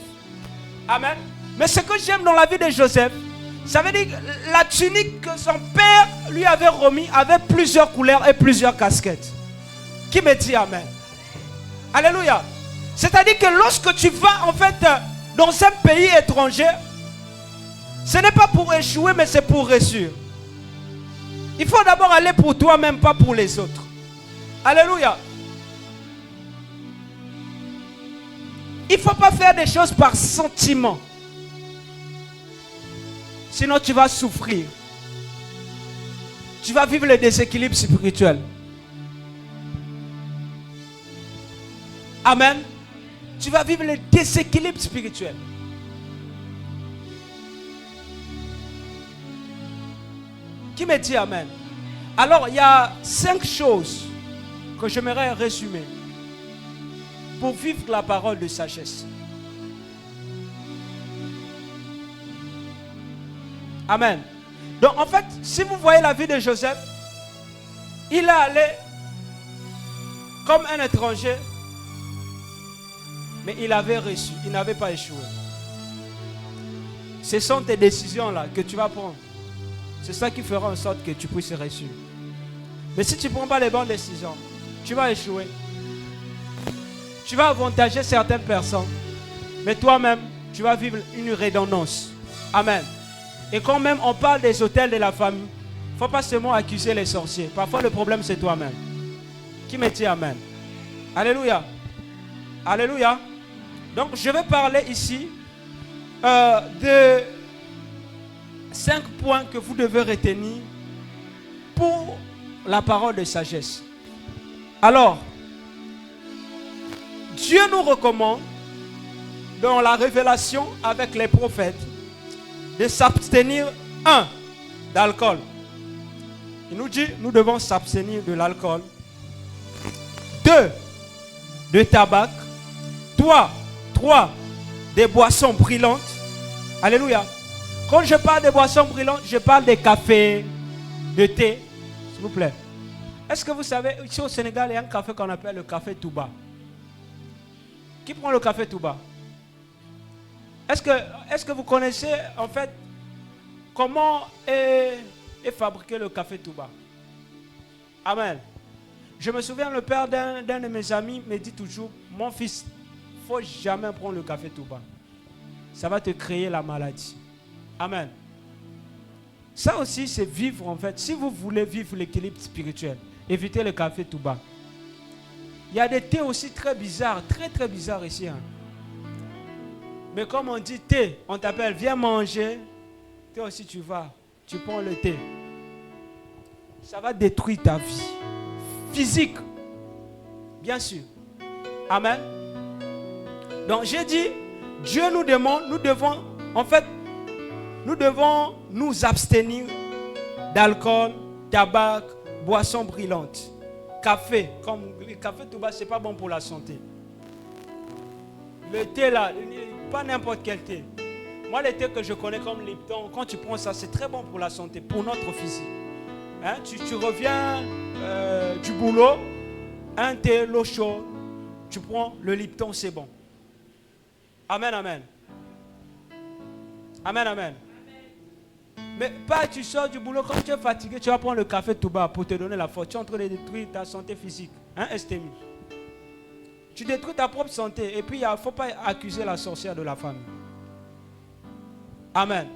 Amen. Mais ce que j'aime dans la vie de Joseph, ça veut dire que la tunique que son père lui avait remis avait plusieurs couleurs et plusieurs casquettes. Qui me dit Amen? Alléluia. C'est-à-dire que lorsque tu vas en fait dans un pays étranger, ce n'est pas pour échouer, mais c'est pour réussir. Il faut d'abord aller pour toi-même, pas pour les autres. Alléluia. Il ne faut pas faire des choses par sentiment. Sinon, tu vas souffrir. Tu vas vivre le déséquilibre spirituel. Amen. Tu vas vivre le déséquilibre spirituel. Qui me dit Amen? Alors, il y a 5 choses que j'aimerais résumer pour vivre la parole de sagesse. Amen. Donc en fait, si vous voyez la vie de Joseph, il est allé comme un étranger, mais il avait reçu, il n'avait pas échoué. Ce sont tes décisions-là que tu vas prendre. C'est ça qui fera en sorte que tu puisses réussir. Mais si tu ne prends pas les bonnes décisions, tu vas échouer. Tu vas avantager certaines personnes, mais toi-même, tu vas vivre une redondance. Amen. Et quand même on parle des autels de la famille, il ne faut pas seulement accuser les sorciers. Parfois le problème c'est toi-même. Qui me dit Amen? Alléluia. Alléluia. Donc je vais parler ici de 5 points que vous devez retenir pour la parole de sagesse. Alors, Dieu nous recommande dans la révélation avec les prophètes de s'abstenir, 1, d'alcool. Il nous dit, nous devons s'abstenir de l'alcool. 2, de tabac. 3, des boissons brûlantes. Alléluia. Quand je parle de boissons brûlantes, je parle de café, de thé. S'il vous plaît. Est-ce que vous savez, ici au Sénégal, il y a un café qu'on appelle le café Touba. Qui prend le café Touba? Est-ce que vous connaissez en fait comment est fabriqué le café Touba? Amen. Je me souviens, le père d'un de mes amis me dit toujours, mon fils, il ne faut jamais prendre le café Touba. Ça va te créer la maladie. Amen. Ça aussi, c'est vivre en fait. Si vous voulez vivre l'équilibre spirituel, évitez le café Touba. Il y a des thés aussi très bizarres, très bizarres ici. Hein. Mais comme on dit thé, on t'appelle, viens manger. Toi aussi tu vas, tu prends le thé. Ça va détruire ta vie physique. Bien sûr. Amen. Donc j'ai dit, Dieu nous demande, nous devons nous abstenir d'alcool, tabac, boissons brûlantes, café. Comme le café tout bas, c'est pas bon pour la santé. Le thé là, pas n'importe quel thé. Moi, le thé que je connais comme Lipton, quand tu prends ça, c'est très bon pour la santé, pour notre physique. Hein? Tu reviens du boulot, un thé, l'eau chaude, tu prends le Lipton, c'est bon. Amen, amen. Amen, amen. Mais pas tu sors du boulot, quand tu es fatigué, tu vas prendre le café tout bas pour te donner la force. Tu es en train de détruire ta santé physique. Hein, STMI. Tu détruis ta propre santé. Et puis, il ne faut pas accuser la sorcière de la famille. Amen.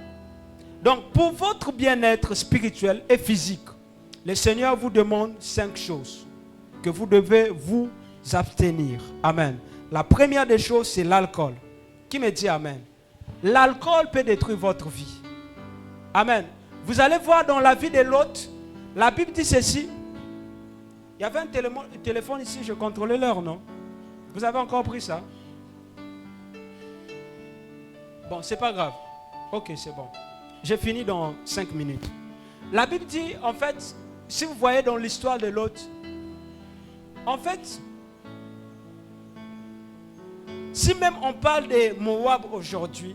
Donc, pour votre bien-être spirituel et physique, le Seigneur vous demande 5 choses que vous devez vous abstenir. Amen. La première des choses, c'est l'alcool. Qui me dit Amen? L'alcool peut détruire votre vie. Amen. Vous allez voir dans la vie de l'autre, la Bible dit ceci. Il y avait un téléphone ici, je contrôlais l'heure, non? Vous avez encore pris ça? Bon, c'est pas grave. Ok, c'est bon. J'ai fini dans 5 minutes. La Bible dit, en fait, si vous voyez dans l'histoire de l'autre, en fait, si même on parle de Moab aujourd'hui,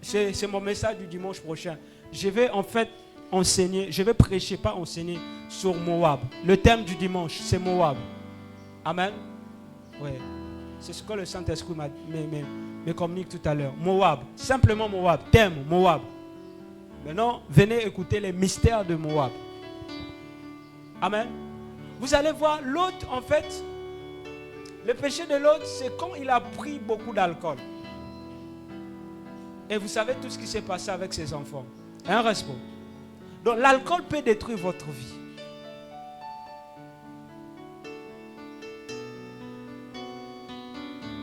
c'est mon message du dimanche prochain, je vais en fait enseigner, je vais prêcher, pas enseigner, sur Moab. Le thème du dimanche, c'est Moab. Amen. Oui. C'est ce que le Saint-Esprit me communique tout à l'heure. Moab. Simplement Moab. Thème Moab. Maintenant, venez écouter les mystères de Moab. Amen. Vous allez voir l'autre, en fait, le péché de l'autre, c'est quand il a pris beaucoup d'alcool. Et vous savez tout ce qui s'est passé avec ses enfants. Un respect. Donc l'alcool peut détruire votre vie.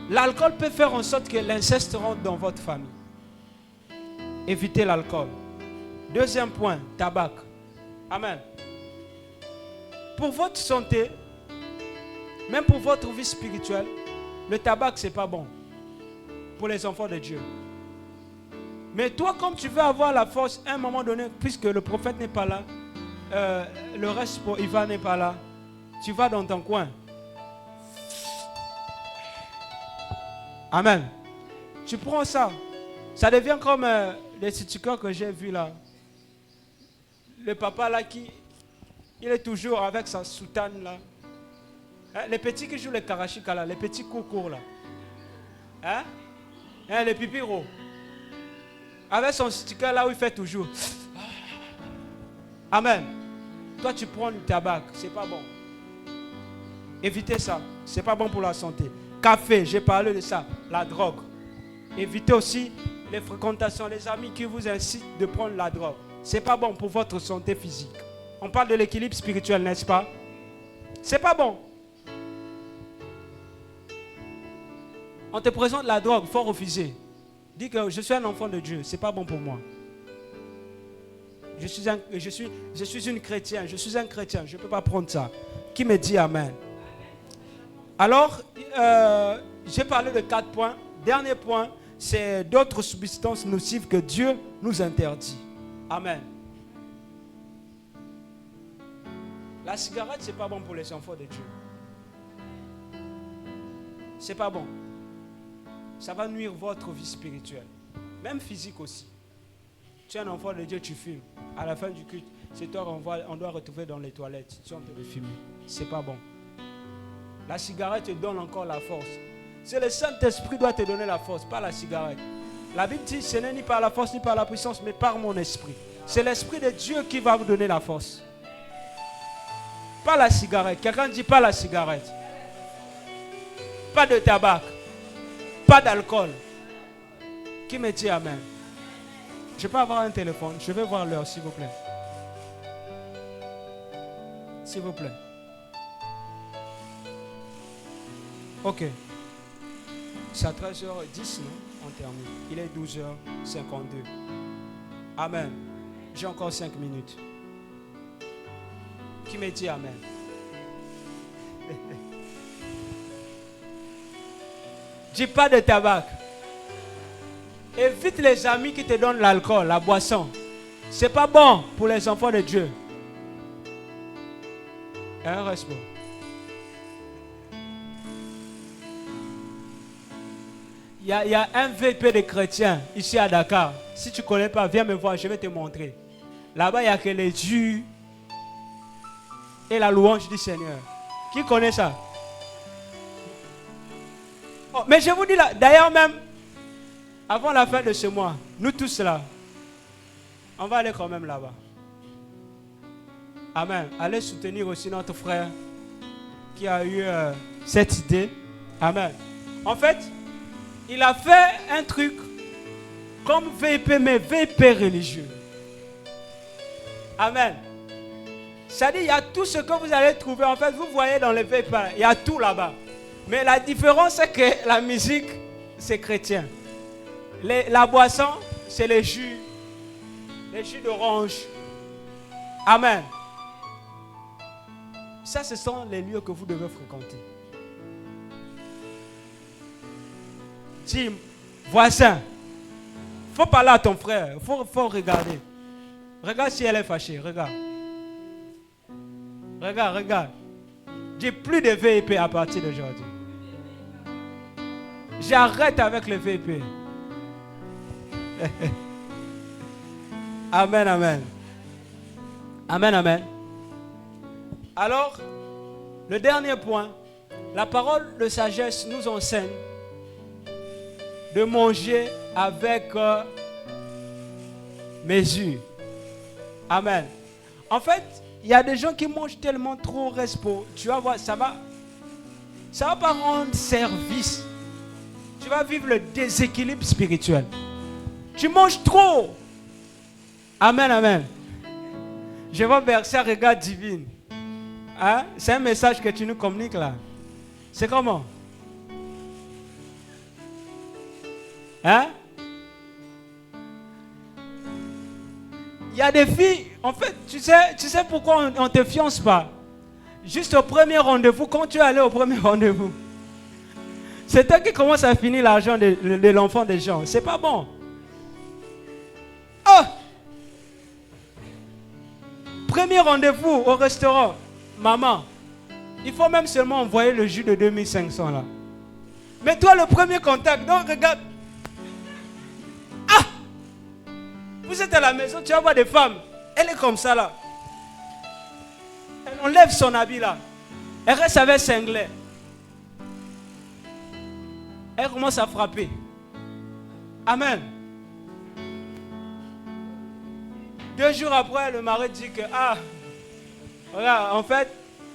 L'alcool peut faire en sorte que l'inceste rentre dans votre famille. Évitez l'alcool. Deuxième point, tabac. Amen. Pour votre santé, même pour votre vie spirituelle, le tabac, ce n'est pas bon pour les enfants de Dieu. Mais toi, comme tu veux avoir la force, à un moment donné, puisque le prophète n'est pas là, le reste pour Ivan n'est pas là, tu vas dans ton coin. Amen. Tu prends ça. Ça devient comme les stickers que j'ai vus là. Le papa là il est toujours avec sa soutane là. Hein? Les petits qui jouent les karachika là, les petits courts là. Hein? Hein, les pipiros. Avec son sticker là où il fait toujours. Amen. Toi tu prends du tabac, c'est pas bon. Évitez ça, c'est pas bon pour la santé. Café, j'ai parlé de ça, la drogue. Évitez aussi les fréquentations, les amis qui vous incitent de prendre la drogue. C'est pas bon pour votre santé physique. On parle de l'équilibre spirituel, n'est-ce pas? C'est pas bon. On te présente la drogue, il faut refuser. Dis que je suis un enfant de Dieu, c'est pas bon pour moi. Je suis une chrétienne, je suis un chrétien, je ne peux pas prendre ça. Qui me dit Amen? Alors, j'ai parlé de 4 points. Dernier point, c'est d'autres substances nocives que Dieu nous interdit. Amen. La cigarette, ce n'est pas bon pour les enfants de Dieu. Ce n'est pas bon. Ça va nuire votre vie spirituelle. Même physique aussi. Tu es un enfant de Dieu, tu fumes. À la fin du culte, c'est toi qu'on doit retrouver dans les toilettes. Tu es en train de fumer. Ce n'est pas bon. La cigarette te donne encore la force. C'est le Saint-Esprit qui doit te donner la force, pas la cigarette. La Bible dit, ce n'est ni par la force ni par la puissance, mais par mon esprit. C'est l'Esprit de Dieu qui va vous donner la force. Pas la cigarette. Quelqu'un dit pas la cigarette. Pas de tabac. Pas d'alcool. Qui me dit Amen? Je peux avoir un téléphone. Je vais voir l'heure, s'il vous plaît. S'il vous plaît. Ok. C'est à 13h10, non? On termine. Il est 12h52. Amen. J'ai encore 5 minutes. Qui me dit Amen? Dis pas de tabac. Évite les amis qui te donnent l'alcool, la boisson. C'est pas bon pour les enfants de Dieu. Un respect. Il y a un VP de chrétiens ici à Dakar. Si tu ne connais pas, viens me voir, je vais te montrer. Là-bas, il n'y a que les dieux et la louange du Seigneur. Qui connaît ça? Oh, mais je vous dis là, d'ailleurs même, avant la fin de ce mois, nous tous là, on va aller quand même là-bas. Amen. Allez soutenir aussi notre frère qui a eu cette idée. Amen. En fait, il a fait un truc comme VIP, mais VIP religieux. Amen. C'est-à-dire, il y a tout ce que vous allez trouver. En fait, vous voyez dans les VIP, il y a tout là-bas. Mais la différence, c'est que la musique, c'est chrétien. La boisson, c'est les jus d'orange. Amen. Ça, ce sont les lieux que vous devez fréquenter. Dis, voisin, il faut parler à ton frère, il faut regarder. Regarde si elle est fâchée, regarde. Regarde. Dis plus de VIP à partir d'aujourd'hui. J'arrête avec le VIP. Amen, amen. Amen, amen. Alors, le dernier point, la parole de sagesse nous enseigne de manger avec mesure. Amen. En fait, il y a des gens qui mangent tellement trop respo. Tu vas voir, ça va pas rendre service. Tu vas vivre le déséquilibre spirituel. Tu manges trop. Amen, amen. Je vais verser un regard divin. Hein? C'est un message que tu nous communiques là. C'est comment? Hein? Il y a des filles, en fait, tu sais pourquoi on ne te fiance pas? Juste au premier rendez-vous, quand tu es allé au premier rendez-vous, c'est toi qui commence à finir l'argent de l'enfant des gens. C'est pas bon. Oh! Premier rendez-vous au restaurant. Maman, il faut même seulement envoyer le jus de 2500 là. Mais toi, le premier contact, donc regarde. Ah! Vous êtes à la maison, tu vas voir des femmes. Elle est comme ça là. Elle enlève son habit là. Elle reste avec cinglet. Elle commence à frapper. Amen. 2 jours après, le mari dit que, regarde, en fait,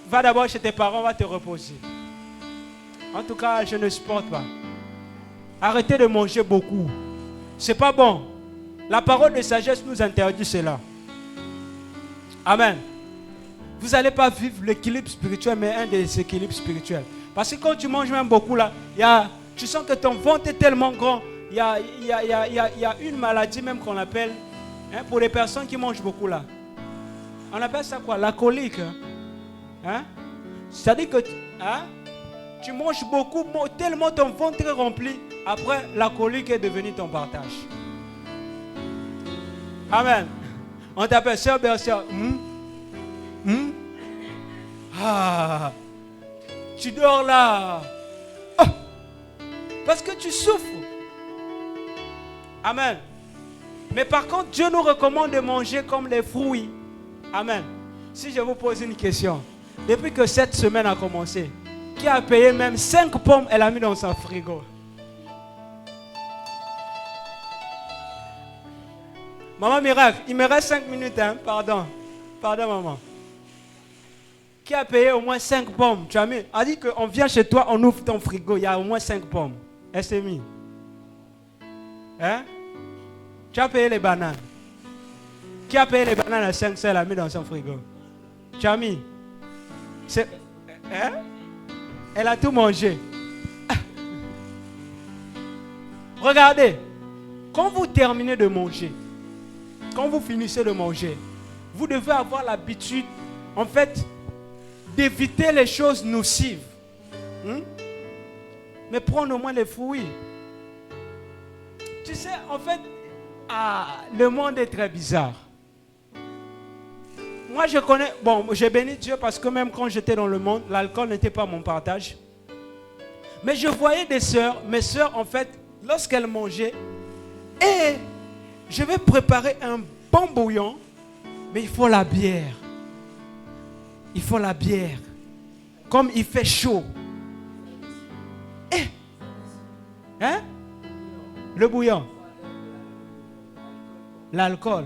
va d'abord chez tes parents, va te reposer. En tout cas, je ne supporte pas. Arrêtez de manger beaucoup. C'est pas bon. La parole de sagesse nous interdit cela. Amen. Vous n'allez pas vivre l'équilibre spirituel, mais un déséquilibre spirituel. Parce que quand tu manges même beaucoup là, tu sens que ton ventre est tellement grand. Il y a une maladie même qu'on appelle, pour les personnes qui mangent beaucoup là. On appelle ça quoi? La colique. Hein? C'est-à-dire que tu manges beaucoup, tellement ton ventre est rempli. Après, la colique est devenue ton partage. Amen. On t'appelle sœur Bercia. Tu dors là. Oh, parce que tu souffres. Amen. Mais par contre, Dieu nous recommande de manger comme les fruits. Amen. Si je vous pose une question, depuis que cette semaine a commencé, qui a payé même 5 pommes, elle a mis dans son frigo? Maman miracle, il me reste 5 minutes, hein? Pardon, maman. Qui a payé au moins 5 pommes? Tu as mis? On dit qu'on vient chez toi, on ouvre ton frigo, il y a au moins 5 pommes. Elle s'est mise. Hein? Tu as payé les bananes. Qui a payé les bananes à 5 cents, elle a mis dans son frigo? Tu as mis? Hein? Elle a tout mangé. Regardez, quand vous terminez de manger, quand vous finissez de manger, vous devez avoir l'habitude, en fait, d'éviter les choses nocives. Mais prendre au moins les fruits. Tu sais, en fait, le monde est très bizarre. Moi, je connais, j'ai béni Dieu parce que même quand j'étais dans le monde, l'alcool n'était pas mon partage. Mais je voyais des sœurs, mes sœurs, en fait, lorsqu'elles mangeaient, je vais préparer un bon bouillon, mais il faut la bière. Il faut la bière. Comme il fait chaud. Hein? Le bouillon. L'alcool.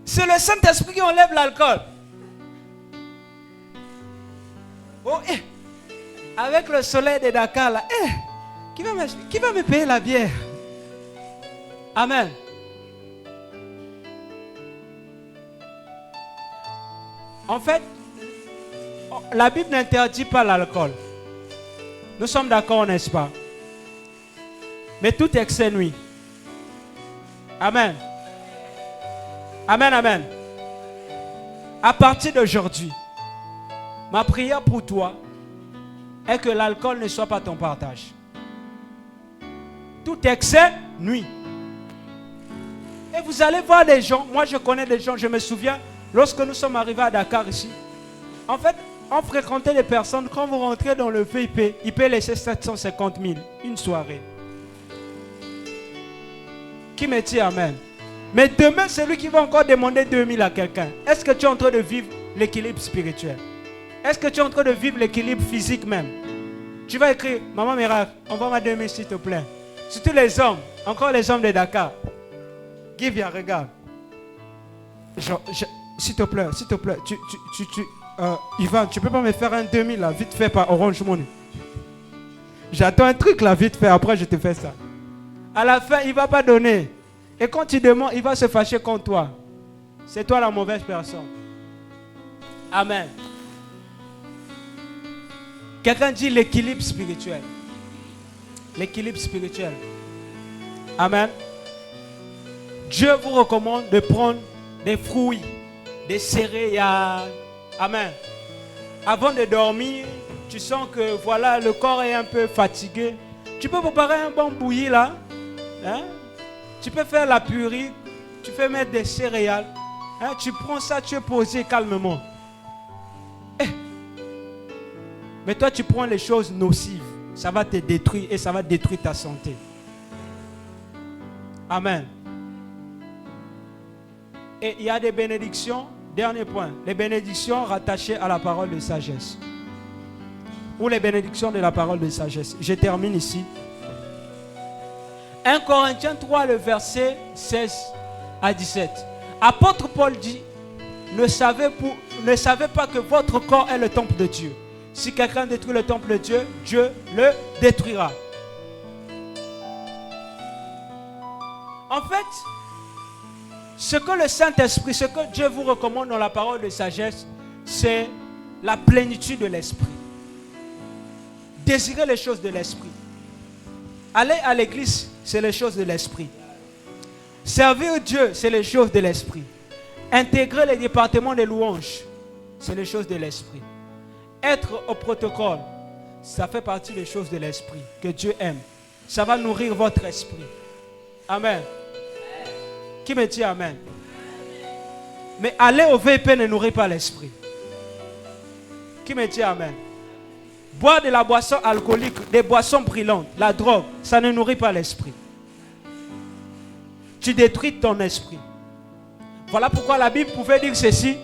C'est le Saint-Esprit qui enlève l'alcool. Oh, avec le soleil de Dakar, là, qui va me payer la bière? Amen. En fait, la Bible n'interdit pas l'alcool. Nous sommes d'accord, n'est-ce pas? Mais tout excès nuit. Amen. Amen, amen. À partir d'aujourd'hui, ma prière pour toi est que l'alcool ne soit pas ton partage. Tout excès nuit. Et vous allez voir des gens, moi je connais des gens, je me souviens, lorsque nous sommes arrivés à Dakar ici, en fait, on fréquentait des personnes, quand vous rentrez dans le VIP, il peut laisser 750 000 une soirée. Qui me dit amen? Mais demain, c'est lui qui va encore demander 2000 à quelqu'un. Est-ce que tu es en train de vivre l'équilibre spirituel? Est-ce que tu es en train de vivre l'équilibre physique même? Tu vas écrire, maman miracle, envoie-moi 2000 s'il te plaît. Surtout les hommes, encore les hommes de Dakar. Guy, viens, regarde. S'il te plaît, Ivan, tu peux pas me faire un 2000 là, vite fait par Orange Money. J'attends un truc là, vite fait, après je te fais ça. À la fin, il ne va pas donner. Et quand tu demandes, il va se fâcher contre toi. C'est toi la mauvaise personne. Amen. Quelqu'un dit l'équilibre spirituel. L'équilibre spirituel. Amen. Dieu vous recommande de prendre des fruits, des céréales. Amen. Avant de dormir, tu sens que voilà, le corps est un peu fatigué. Tu peux préparer un bon bouilli là. Hein? Tu peux faire la purée. Tu peux mettre des céréales. Hein? Tu prends ça, tu es posé calmement. Mais toi, tu prends les choses nocives. Ça va te détruire et ça va détruire ta santé. Amen. Et il y a des bénédictions. Dernier point. Les bénédictions rattachées à la parole de sagesse. Ou les bénédictions de la parole de sagesse. Je termine ici. 1 Corinthiens 3, le verset 16 à 17. Apôtre Paul dit, ne savez pas que votre corps est le temple de Dieu. Si quelqu'un détruit le temple de Dieu, Dieu le détruira. En fait, ce que le Saint-Esprit, ce que Dieu vous recommande dans la parole de sagesse, c'est la plénitude de l'Esprit. Désirer les choses de l'Esprit. Aller à l'église, c'est les choses de l'Esprit. Servir Dieu, c'est les choses de l'Esprit. Intégrer les départements des louanges, c'est les choses de l'Esprit. Être au protocole, ça fait partie des choses de l'Esprit que Dieu aime. Ça va nourrir votre esprit. Amen. Qui me dit amen? Mais aller au VIP ne nourrit pas l'esprit. Qui me dit amen? Boire de la boisson alcoolique, des boissons brûlantes, la drogue, ça ne nourrit pas l'esprit. Tu détruis ton esprit. Voilà pourquoi la Bible pouvait dire ceci.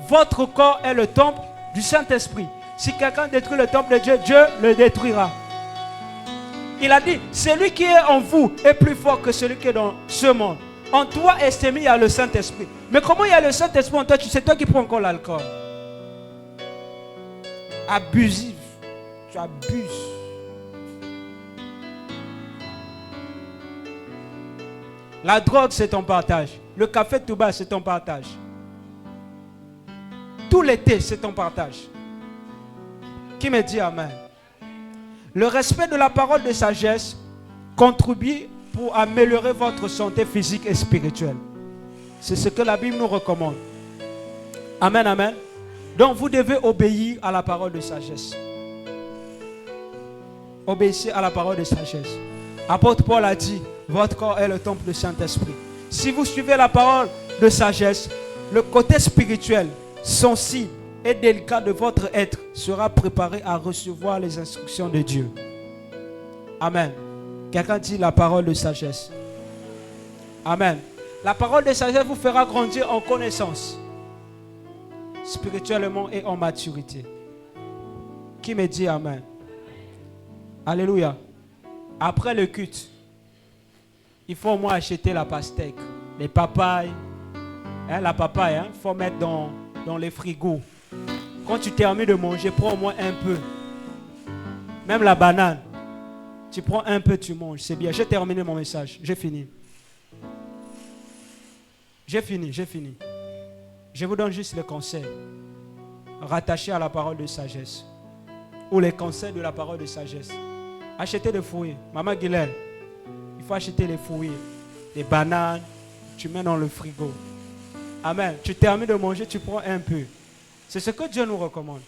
Votre corps est le temple du Saint-Esprit. Si quelqu'un détruit le temple de Dieu, Dieu le détruira. Il a dit, celui qui est en vous est plus fort que celui qui est dans ce monde. En toi, estimé, il y a le Saint-Esprit. Mais comment il y a le Saint-Esprit en toi? C'est toi qui prends encore l'alcool. Abusif. Tu abuses. La drogue, c'est ton partage. Le café tout bas, c'est ton partage. Tout l'été, c'est ton partage. Qui me dit amen? Le respect de la parole de sagesse contribue pour améliorer votre santé physique et spirituelle. C'est ce que la Bible nous recommande. Amen, amen. Donc vous devez obéir à la parole de sagesse. Obéissez à la parole de sagesse. Apôtre Paul a dit, votre corps est le temple du Saint-Esprit. Si vous suivez la parole de sagesse, le côté spirituel, sensible et délicat de votre être sera préparé à recevoir les instructions de Dieu. Amen. Quelqu'un dit la parole de sagesse. Amen. La parole de sagesse vous fera grandir en connaissance, spirituellement et en maturité. Qui me dit amen? Alléluia. Après le culte, il faut au moins acheter la pastèque, les papayes. La papaye, il faut mettre dans les frigos. Quand tu termines de manger, prends au moins un peu. Même la banane. Tu prends un peu, tu manges. C'est bien. J'ai terminé mon message. J'ai fini. J'ai fini. Je vous donne juste les conseils rattachés à la parole de sagesse. Ou les conseils de la parole de sagesse. Achetez des fruits. Maman Guilherme, il faut acheter les fruits. Les bananes, tu mets dans le frigo. Amen. Tu termines de manger, tu prends un peu. C'est ce que Dieu nous recommande.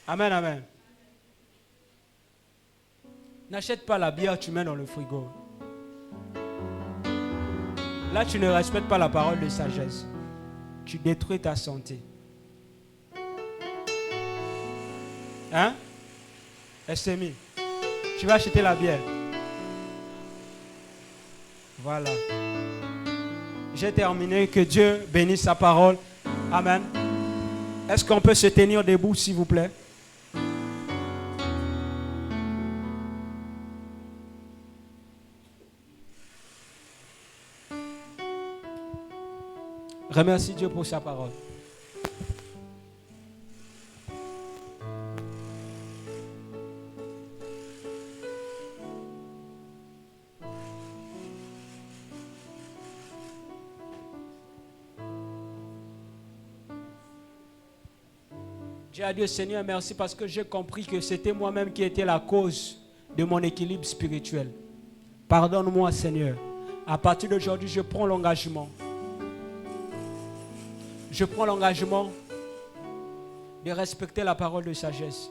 Amen, amen. N'achète pas la bière, tu mets dans le frigo. Là, tu ne respectes pas la parole de sagesse. Tu détruis ta santé. Hein? SMI. Tu vas acheter la bière. Voilà. J'ai terminé. Que Dieu bénisse sa parole. Amen. Est-ce qu'on peut se tenir debout, s'il vous plaît? Remercie Dieu pour sa parole. J'ai à Dieu, Seigneur, merci parce que j'ai compris que c'était moi-même qui étais la cause de mon équilibre spirituel. Pardonne-moi, Seigneur. À partir d'aujourd'hui, je prends l'engagement. Je prends l'engagement de respecter la parole de sagesse.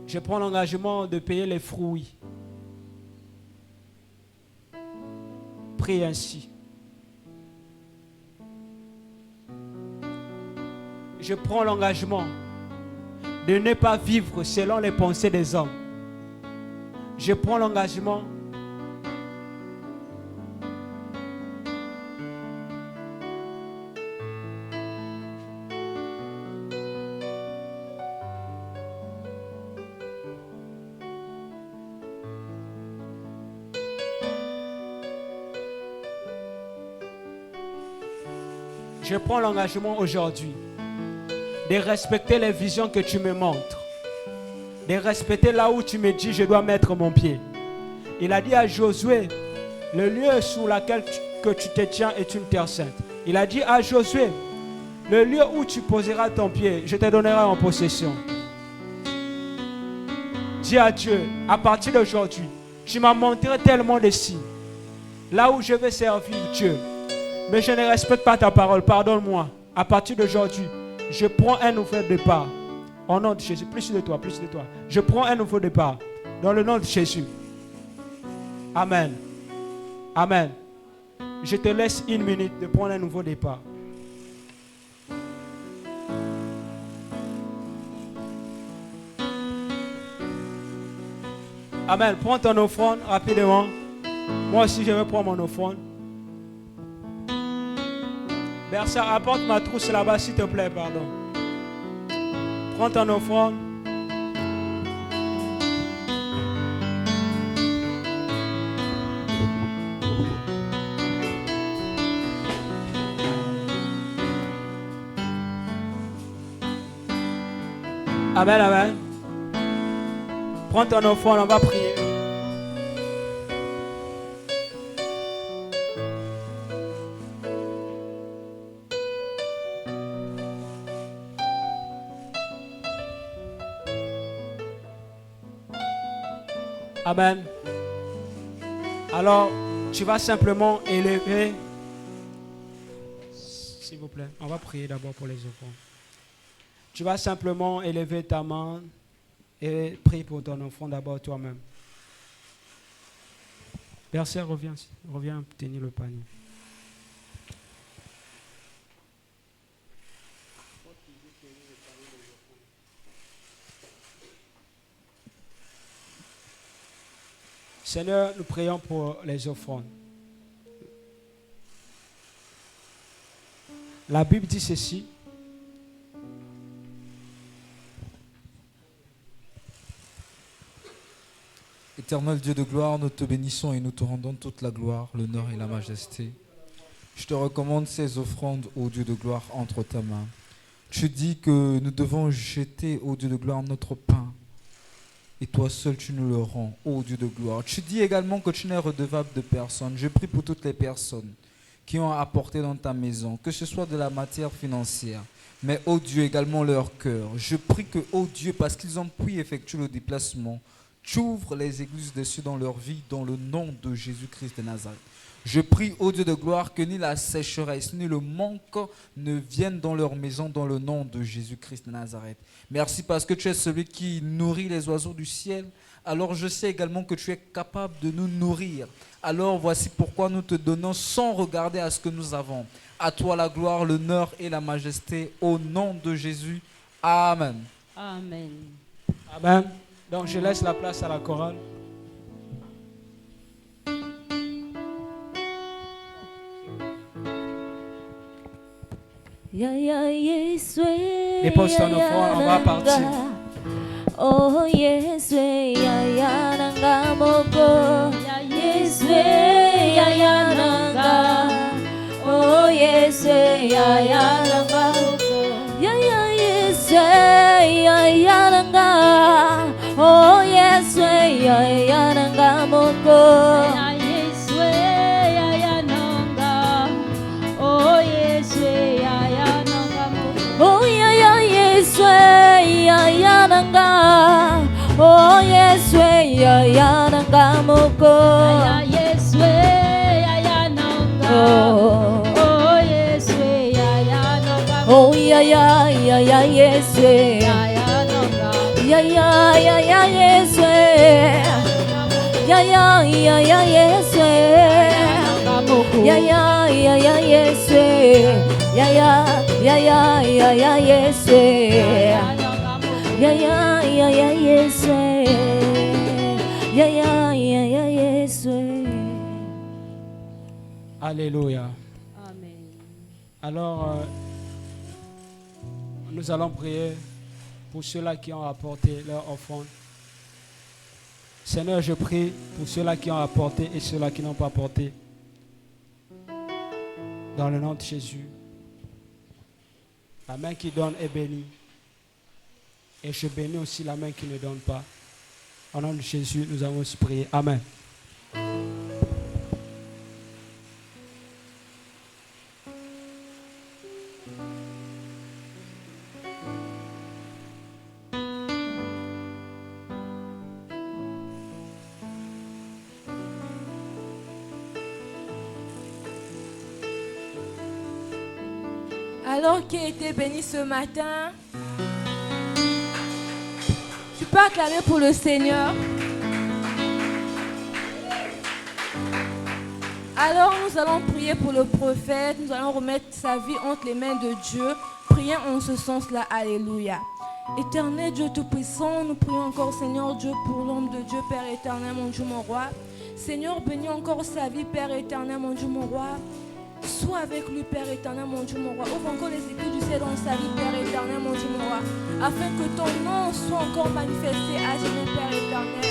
Je prends l'engagement de payer les fruits. Prie ainsi. Je prends l'engagement de ne pas vivre selon les pensées des hommes. Je prends l'engagement aujourd'hui de respecter les visions que tu me montres, de respecter là où tu me dis je dois mettre mon pied. Il a dit à Josué, le lieu sur lequel que tu te tiens est une terre sainte. Il a dit à Josué, le lieu où tu poseras ton pied, je te donnerai en possession. Dis à Dieu, à partir d'aujourd'hui, tu m'as montré tellement de signes, là où je vais servir Dieu. Mais je ne respecte pas ta parole, pardonne-moi. À partir d'aujourd'hui, je prends un nouveau départ. Au nom de Jésus, plus de toi. Je prends un nouveau départ. Dans le nom de Jésus. Amen. Amen. Je te laisse 1 minute de prendre un nouveau départ. Amen. Prends ton offrande rapidement. Moi aussi, je vais prendre mon offrande. Bersa, apporte ma trousse là-bas, s'il te plaît, pardon. Prends ton offrande. Amen, amen. Prends ton offrande, on va prier. Amen. Alors, tu vas simplement élever. S'il vous plaît, on va prier d'abord pour les offrandes. Tu vas simplement élever ta main et prier pour ton enfant d'abord toi-même. Berceur, reviens tenir le panier. Seigneur, nous prions pour les offrandes. La Bible dit ceci. Éternel Dieu de gloire, nous te bénissons et nous te rendons toute la gloire, l'honneur et la majesté. Je te recommande ces offrandes, ô Dieu de gloire, entre ta main. Tu dis que nous devons jeter, ô Dieu de gloire, notre pain. Et toi seul, tu nous le rends, ô Dieu de gloire. Tu dis également que tu n'es redevable de personne. Je prie pour toutes les personnes qui ont apporté dans ta maison, que ce soit de la matière financière, mais, ô Dieu, également leur cœur. Je prie que, ô Dieu, parce qu'ils ont pu effectuer le déplacement, tu ouvres les églises des cieux dans leur vie, dans le nom de Jésus-Christ de Nazareth. Je prie, ô Dieu de gloire, que ni la sécheresse, ni le manque ne viennent dans leur maison, dans le nom de Jésus-Christ de Nazareth. Merci parce que tu es celui qui nourrit les oiseaux du ciel. Alors je sais également que tu es capable de nous nourrir. Alors voici pourquoi nous te donnons sans regarder à ce que nous avons. À toi la gloire, l'honneur et la majesté, au nom de Jésus. Amen. Amen. Amen. Donc je laisse la place à la chorale. Dépose ton offrande, on va partir. Oh Yeswe ya ya nanga moko ya Yeswe ya ya nanga oh Yeswe ya ya nanga moko ya Yeswe ya ya nanga oh Yeswe ya ya nanga moko ya Yeswe ya ya nanga oh Yeswe ya ya nanga moko oh ya Yeswe ya ya nanga oh Yeswe ya ya nanga moko ya Yeswe ya ya nanga oh Yeswe ya ya nanga oh ya Yeswe ya ya nanga ya Yeswe ya Yeswe ya Yeswe ya Yeswe Yeswe. Alléluia. Amen. Alors, nous allons prier pour ceux-là qui ont apporté leur offrande. Seigneur, je prie pour ceux-là qui ont apporté et ceux-là qui n'ont pas apporté. Dans le nom de Jésus. La main qui donne est bénie. Et je bénis aussi la main qui ne donne pas. Au nom de Jésus, nous avons prié. Amen. Alors qui a été béni ce matin, tu peux acclamer pour le Seigneur. Alors nous allons prier pour le prophète, nous allons remettre sa vie entre les mains de Dieu. Prions en ce sens-là, alléluia. Éternel Dieu Tout-Puissant, nous prions encore Seigneur Dieu pour l'homme de Dieu, Père éternel, mon Dieu, mon roi. Seigneur, bénis encore sa vie, Père éternel, mon Dieu, mon roi. Sois avec lui, Père éternel, mon Dieu, mon roi. Ouvre encore les écrits du ciel dans sa vie, Père éternel, mon Dieu, mon roi. Afin que ton nom soit encore manifesté à jamais, Père éternel.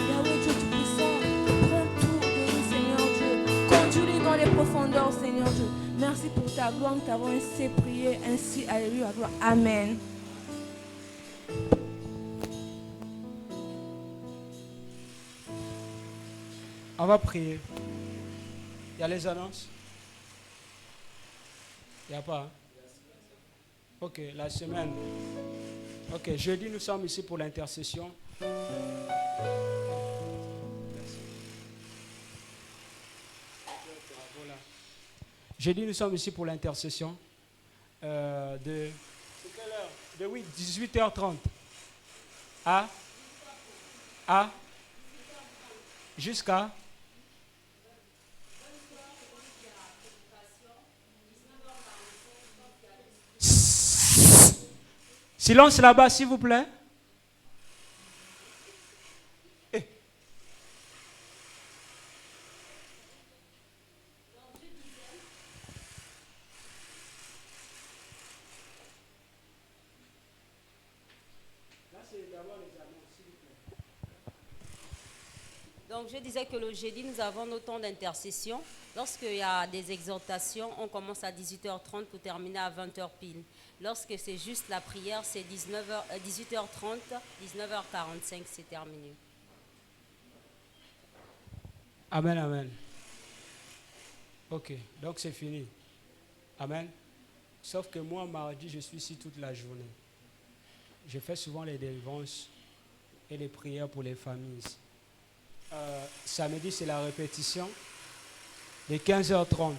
Yahweh Dieu Tout-Puissant, prends tout de lui, Seigneur Dieu. Conduis-lui dans les profondeurs, Seigneur Dieu. Merci pour ta gloire, nous t'avons ainsi prié, ainsi, alléluia, gloire. Amen. On va prier. Il y a les annonces? Il n'y a pas. Hein? Ok, la semaine. Ok, jeudi, nous sommes ici pour l'intercession. Jeudi, nous sommes ici pour l'intercession. De 18h30 à jusqu'à silence là-bas, s'il vous plaît. Donc, je disais que le jeudi, nous avons nos temps d'intercession. Lorsqu'il y a des exhortations, on commence à 18h30 pour terminer à 20h pile. Lorsque c'est juste la prière, c'est 18h30, 19h45, c'est terminé. Amen, amen. Ok, donc c'est fini. Amen. Sauf que moi, mardi, je suis ici toute la journée. Je fais souvent les délivrances et les prières pour les familles. Samedi, c'est la répétition de 15h30.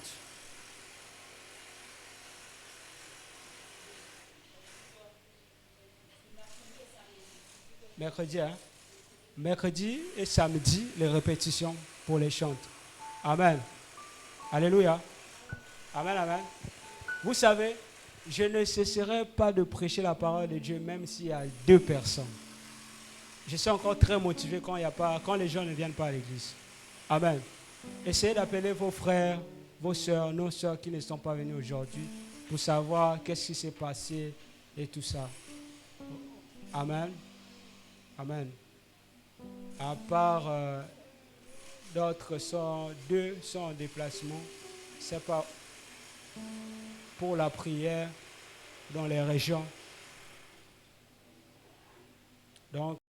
Mercredi, hein? Mercredi et samedi, les répétitions pour les chantes. Amen. Alléluia. Amen, amen. Vous savez, je ne cesserai pas de prêcher la parole de Dieu, même s'il y a 2 personnes. Je suis encore très motivé quand les gens ne viennent pas à l'église. Amen. Essayez d'appeler vos frères, vos soeurs, nos soeurs qui ne sont pas venus aujourd'hui pour savoir qu'est-ce qui s'est passé et tout ça. Amen. Amen. À part d'autres deux sont en déplacement. C'est pas pour la prière dans les régions. Donc,